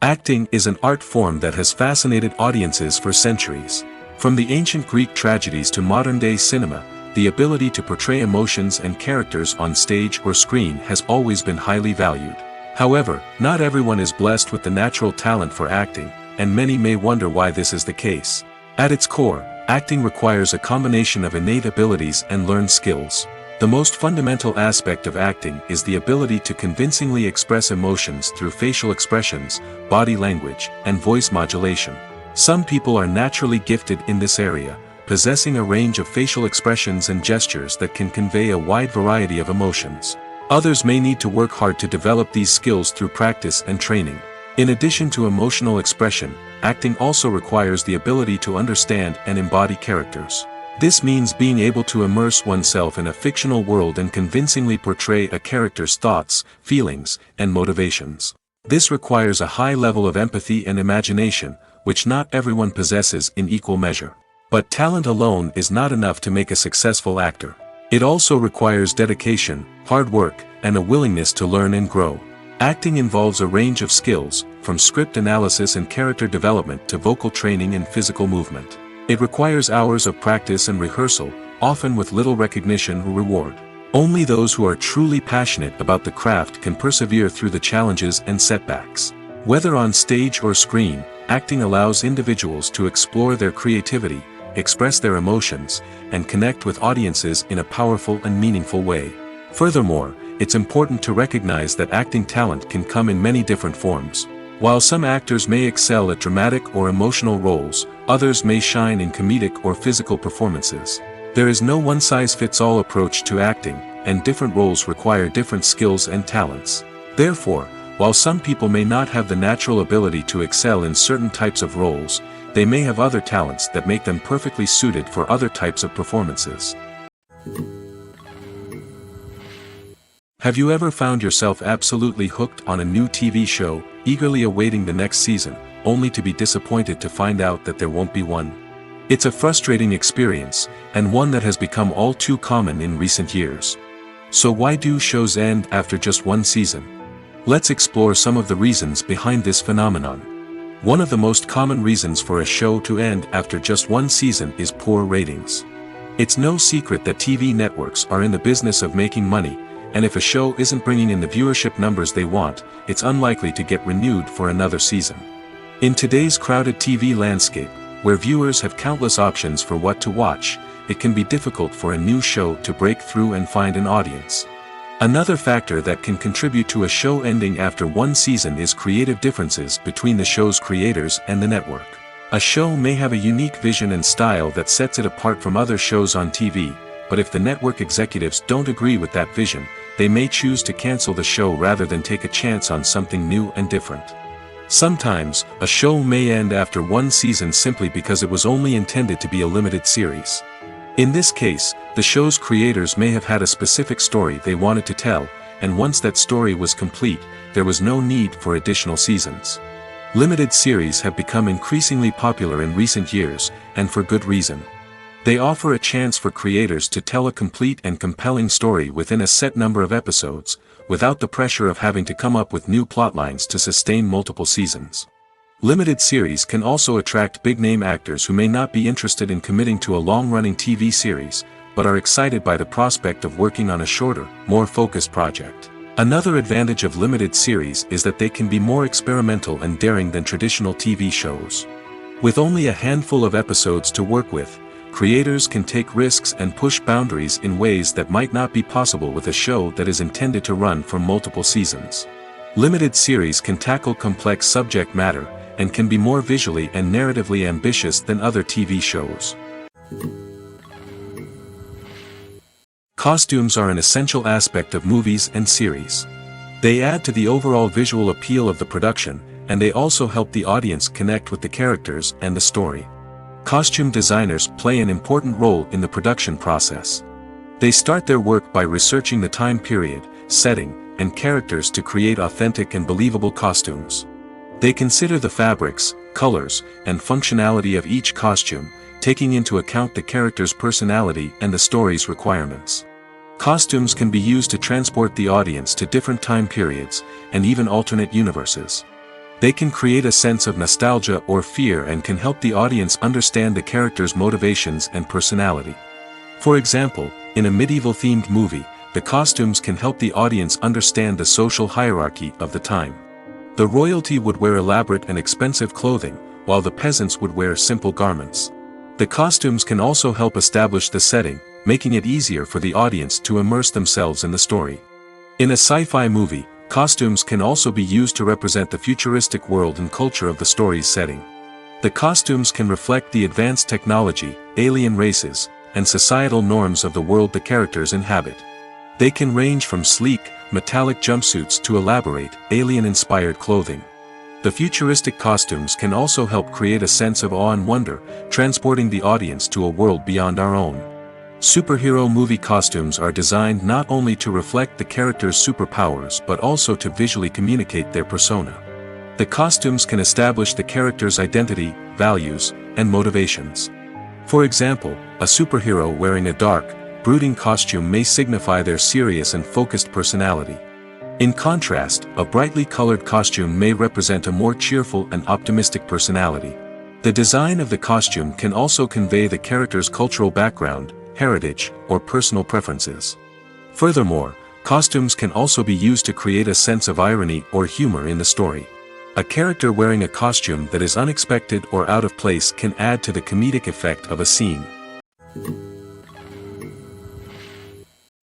Acting is an art form that has fascinated audiences for centuries. From the ancient Greek tragedies to modern-day cinema, the ability to portray emotions and characters on stage or screen has always been highly valued. However, not everyone is blessed with the natural talent for acting, and many may wonder why this is the case. At its core, acting requires a combination of innate abilities and learned skills. The most fundamental aspect of acting is the ability to convincingly express emotions through facial expressions, body language, and voice modulation. Some people are naturally gifted in this area, possessing a range of facial expressions and gestures that can convey a wide variety of emotions. Others may need to work hard to develop these skills through practice and training. In addition to emotional expression, acting also requires the ability to understand and embody characters. This means being able to immerse oneself in a fictional world and convincingly portray a character's thoughts, feelings, and motivations. This requires a high level of empathy and imagination, which not everyone possesses in equal measure. But talent alone is not enough to make a successful actor. It also requires dedication, hard work, and a willingness to learn and grow. Acting involves a range of skills, from script analysis and character development to vocal training and physical movement. It requires hours of practice and rehearsal, often with little recognition or reward. Only those who are truly passionate about the craft can persevere through the challenges and setbacks. Whether on stage or screen, acting allows individuals to explore their creativity, express their emotions, and connect with audiences in a powerful and meaningful way. Furthermore, it's important to recognize that acting talent can come in many different forms. While some actors may excel at dramatic or emotional roles, others may shine in comedic or physical performances. There is no one-size-fits-all approach to acting, and different roles require different skills and talents. Therefore, while some people may not have the natural ability to excel in certain types of roles, they may have other talents that make them perfectly suited for other types of performances. Have you ever found yourself absolutely hooked on a new TV show, eagerly awaiting the next season, only to be disappointed to find out that there won't be one? It's a frustrating experience, and one that has become all too common in recent years. So why do shows end after just one season? Let's explore some of the reasons behind this phenomenon. One of the most common reasons for a show to end after just one season is poor ratings. It's no secret that TV networks are in the business of making money, and if a show isn't bringing in the viewership numbers they want, it's unlikely to get renewed for another season. In today's crowded TV landscape, where viewers have countless options for what to watch, it can be difficult for a new show to break through and find an audience. Another factor that can contribute to a show ending after one season is creative differences between the show's creators and the network. A show may have a unique vision and style that sets it apart from other shows on TV, but if the network executives don't agree with that vision, they may choose to cancel the show rather than take a chance on something new and different. Sometimes, a show may end after one season simply because it was only intended to be a limited series. In this case, the show's creators may have had a specific story they wanted to tell, and once that story was complete, there was no need for additional seasons. Limited series have become increasingly popular in recent years, and for good reason. They offer a chance for creators to tell a complete and compelling story within a set number of episodes, without the pressure of having to come up with new plotlines to sustain multiple seasons. Limited series can also attract big-name actors who may not be interested in committing to a long-running TV series, but are excited by the prospect of working on a shorter, more focused project. Another advantage of limited series is that they can be more experimental and daring than traditional TV shows. With only a handful of episodes to work with, creators can take risks and push boundaries in ways that might not be possible with a show that is intended to run for multiple seasons. Limited series can tackle complex subject matter, and can be more visually and narratively ambitious than other TV shows. Costumes are an essential aspect of movies and series. They add to the overall visual appeal of the production, and they also help the audience connect with the characters and the story. Costume designers play an important role in the production process. They start their work by researching the time period, setting, and characters to create authentic and believable costumes. They consider the fabrics, colors, and functionality of each costume, taking into account the character's personality and the story's requirements. Costumes can be used to transport the audience to different time periods, and even alternate universes. They can create a sense of nostalgia or fear and can help the audience understand the character's motivations and personality. For example, in a medieval-themed movie, the costumes can help the audience understand the social hierarchy of the time. The royalty would wear elaborate and expensive clothing, while the peasants would wear simple garments. The costumes can also help establish the setting, making it easier for the audience to immerse themselves in the story. In a sci-fi movie, costumes can also be used to represent the futuristic world and culture of the story's setting. The costumes can reflect the advanced technology, alien races, and societal norms of the world the characters inhabit. They can range from sleek, metallic jumpsuits to elaborate, alien-inspired clothing. The futuristic costumes can also help create a sense of awe and wonder, transporting the audience to a world beyond our own. Superhero movie costumes are designed not only to reflect the character's superpowers but also to visually communicate their persona. The costumes can establish the character's identity, values, and motivations. For example, a superhero wearing a dark, brooding costume may signify their serious and focused personality. In contrast, a brightly colored costume may represent a more cheerful and optimistic personality. The design of the costume can also convey the character's cultural background, heritage, or personal preferences. Furthermore, costumes can also be used to create a sense of irony or humor in the story. A character wearing a costume that is unexpected or out of place can add to the comedic effect of a scene.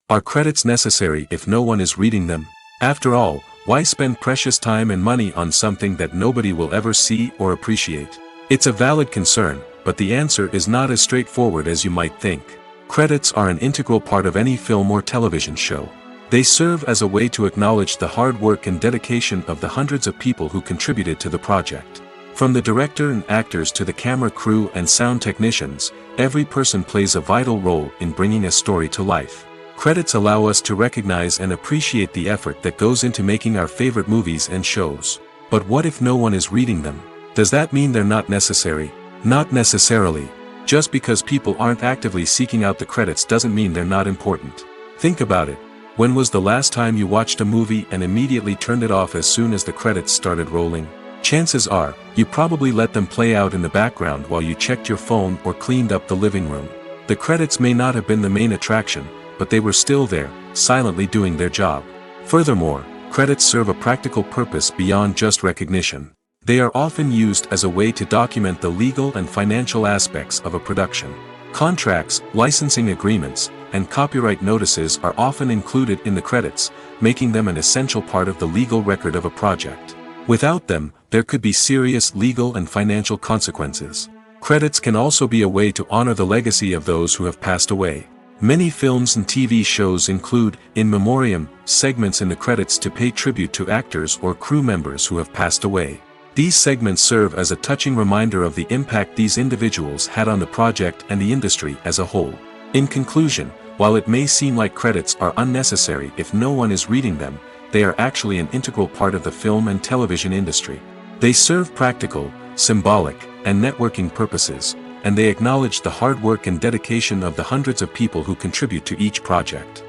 Are credits necessary if no one is reading them? After all, why spend precious time and money on something that nobody will ever see or appreciate? It's a valid concern, but the answer is not as straightforward as you might think. Credits are an integral part of any film or television show. They serve as a way to acknowledge the hard work and dedication of the hundreds of people who contributed to the project. From the director and actors to the camera crew and sound technicians, every person plays a vital role in bringing a story to life. Credits allow us to recognize and appreciate the effort that goes into making our favorite movies and shows. But what if no one is reading them? Does that mean they're not necessary? Not necessarily. Just because people aren't actively seeking out the credits doesn't mean they're not important. Think about it. When was the last time you watched a movie and immediately turned it off as soon as the credits started rolling? Chances are, you probably let them play out in the background while you checked your phone or cleaned up the living room. The credits may not have been the main attraction, but they were still there, silently doing their job. Furthermore, credits serve a practical purpose beyond just recognition. They are often used as a way to document the legal and financial aspects of a production. Contracts, licensing agreements, and copyright notices are often included in the credits, making them an essential part of the legal record of a project. Without them, there could be serious legal and financial consequences. Credits can also be a way to honor the legacy of those who have passed away. Many films and TV shows include, in memoriam, segments in the credits to pay tribute to actors or crew members who have passed away. These segments serve as a touching reminder of the impact these individuals had on the project and the industry as a whole. In conclusion, while it may seem like credits are unnecessary if no one is reading them, they are actually an integral part of the film and television industry. They serve practical, symbolic, and networking purposes, and they acknowledge the hard work and dedication of the hundreds of people who contribute to each project.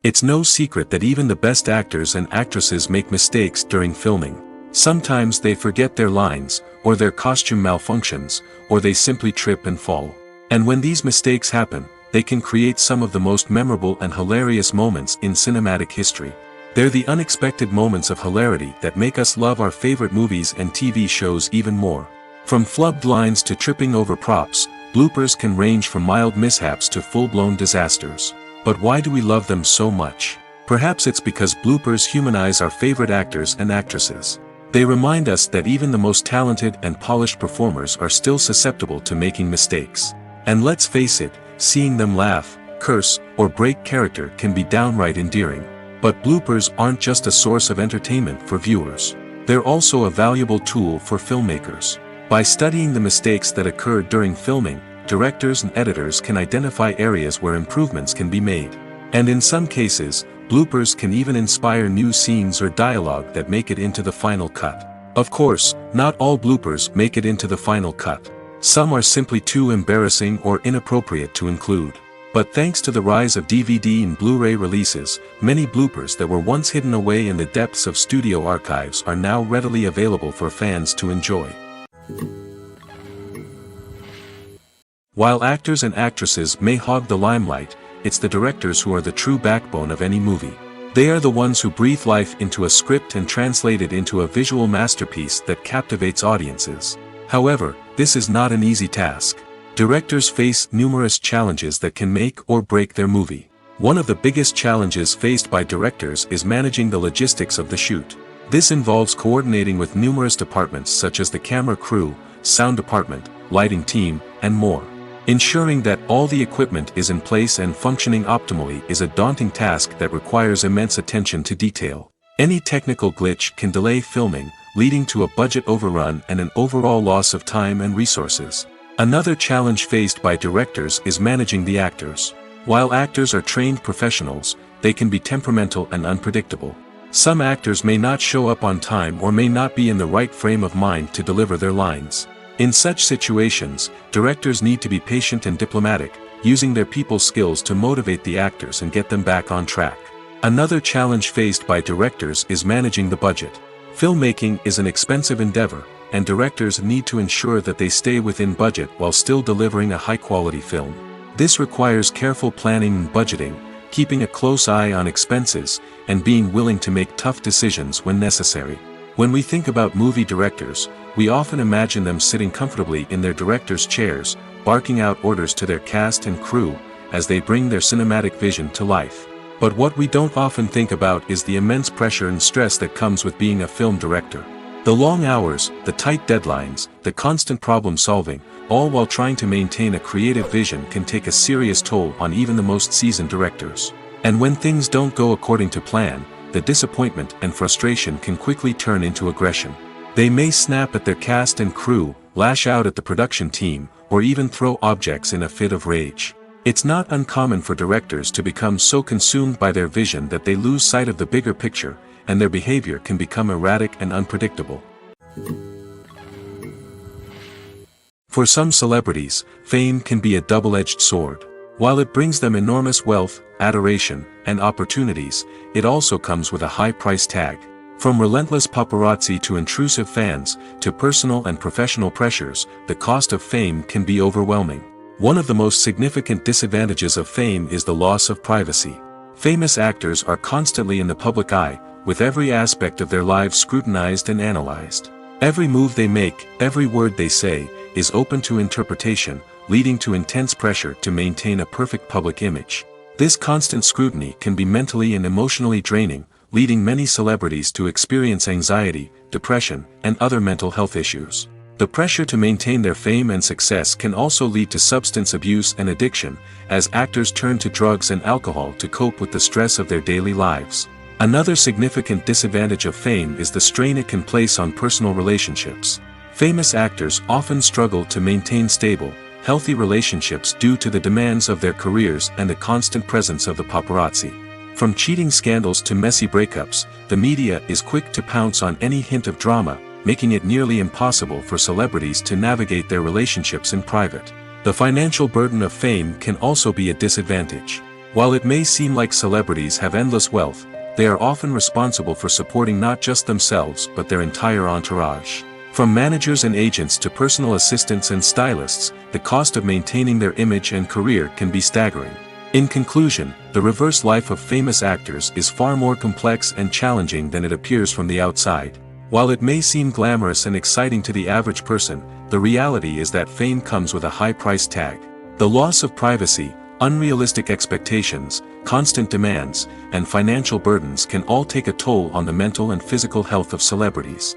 It's no secret that even the best actors and actresses make mistakes during filming. Sometimes they forget their lines, or their costume malfunctions, or they simply trip and fall. And when these mistakes happen, they can create some of the most memorable and hilarious moments in cinematic history. They're the unexpected moments of hilarity that make us love our favorite movies and TV shows even more. From flubbed lines to tripping over props, bloopers can range from mild mishaps to full-blown disasters. But why do we love them so much? Perhaps it's because bloopers humanize our favorite actors and actresses. They remind us that even the most talented and polished performers are still susceptible to making mistakes. And let's face it, seeing them laugh, curse, or break character can be downright endearing. But bloopers aren't just a source of entertainment for viewers. They're also a valuable tool for filmmakers. By studying the mistakes that occurred during filming, directors and editors can identify areas where improvements can be made. And in some cases, bloopers can even inspire new scenes or dialogue that make it into the final cut. Of course, not all bloopers make it into the final cut. Some are simply too embarrassing or inappropriate to include. But thanks to the rise of DVD and Blu-ray releases, many bloopers that were once hidden away in the depths of studio archives are now readily available for fans to enjoy. While actors and actresses may hog the limelight, it's the directors who are the true backbone of any movie. They are the ones who breathe life into a script and translate it into a visual masterpiece that captivates audiences. However, this is not an easy task. Directors face numerous challenges that can make or break their movie. One of the biggest challenges faced by directors is managing the logistics of the shoot. This involves coordinating with numerous departments such as the camera crew, sound department, lighting team, and more. Ensuring that all the equipment is in place and functioning optimally is a daunting task that requires immense attention to detail. Any technical glitch can delay filming, leading to a budget overrun and an overall loss of time and resources. Another challenge faced by directors is managing the actors. While actors are trained professionals, they can be temperamental and unpredictable. Some actors may not show up on time or may not be in the right frame of mind to deliver their lines. In such situations, directors need to be patient and diplomatic, using their people skills to motivate the actors and get them back on track. Another challenge faced by directors is managing the budget. Filmmaking is an expensive endeavor, and directors need to ensure that they stay within budget while still delivering a high-quality film. This requires careful planning and budgeting, keeping a close eye on expenses, and being willing to make tough decisions when necessary. When we think about movie directors, we often imagine them sitting comfortably in their director's chairs, barking out orders to their cast and crew, as they bring their cinematic vision to life. But what we don't often think about is the immense pressure and stress that comes with being a film director. The long hours, the tight deadlines, the constant problem solving, all while trying to maintain a creative vision can take a serious toll on even the most seasoned directors. And when things don't go according to plan, the disappointment and frustration can quickly turn into aggression. They may snap at their cast and crew, lash out at the production team, or even throw objects in a fit of rage. It's not uncommon for directors to become so consumed by their vision that they lose sight of the bigger picture, and their behavior can become erratic and unpredictable. For some celebrities, fame can be a double-edged sword. While it brings them enormous wealth, adoration, and opportunities, it also comes with a high price tag. From relentless paparazzi to intrusive fans, to personal and professional pressures, the cost of fame can be overwhelming. One of the most significant disadvantages of fame is the loss of privacy. Famous actors are constantly in the public eye, with every aspect of their lives scrutinized and analyzed. Every move they make, every word they say, is open to interpretation, leading to intense pressure to maintain a perfect public image. This constant scrutiny can be mentally and emotionally draining, leading many celebrities to experience anxiety, depression, and other mental health issues. The pressure to maintain their fame and success can also lead to substance abuse and addiction, as actors turn to drugs and alcohol to cope with the stress of their daily lives. Another significant disadvantage of fame is the strain it can place on personal relationships. Famous actors often struggle to maintain stable, healthy relationships due to the demands of their careers and the constant presence of the paparazzi. From cheating scandals to messy breakups, the media is quick to pounce on any hint of drama, making it nearly impossible for celebrities to navigate their relationships in private. The financial burden of fame can also be a disadvantage. While it may seem like celebrities have endless wealth, they are often responsible for supporting not just themselves but their entire entourage. From managers and agents to personal assistants and stylists, the cost of maintaining their image and career can be staggering. In conclusion, the reverse life of famous actors is far more complex and challenging than it appears from the outside. While it may seem glamorous and exciting to the average person, the reality is that fame comes with a high price tag. The loss of privacy, unrealistic expectations, constant demands, and financial burdens can all take a toll on the mental and physical health of celebrities.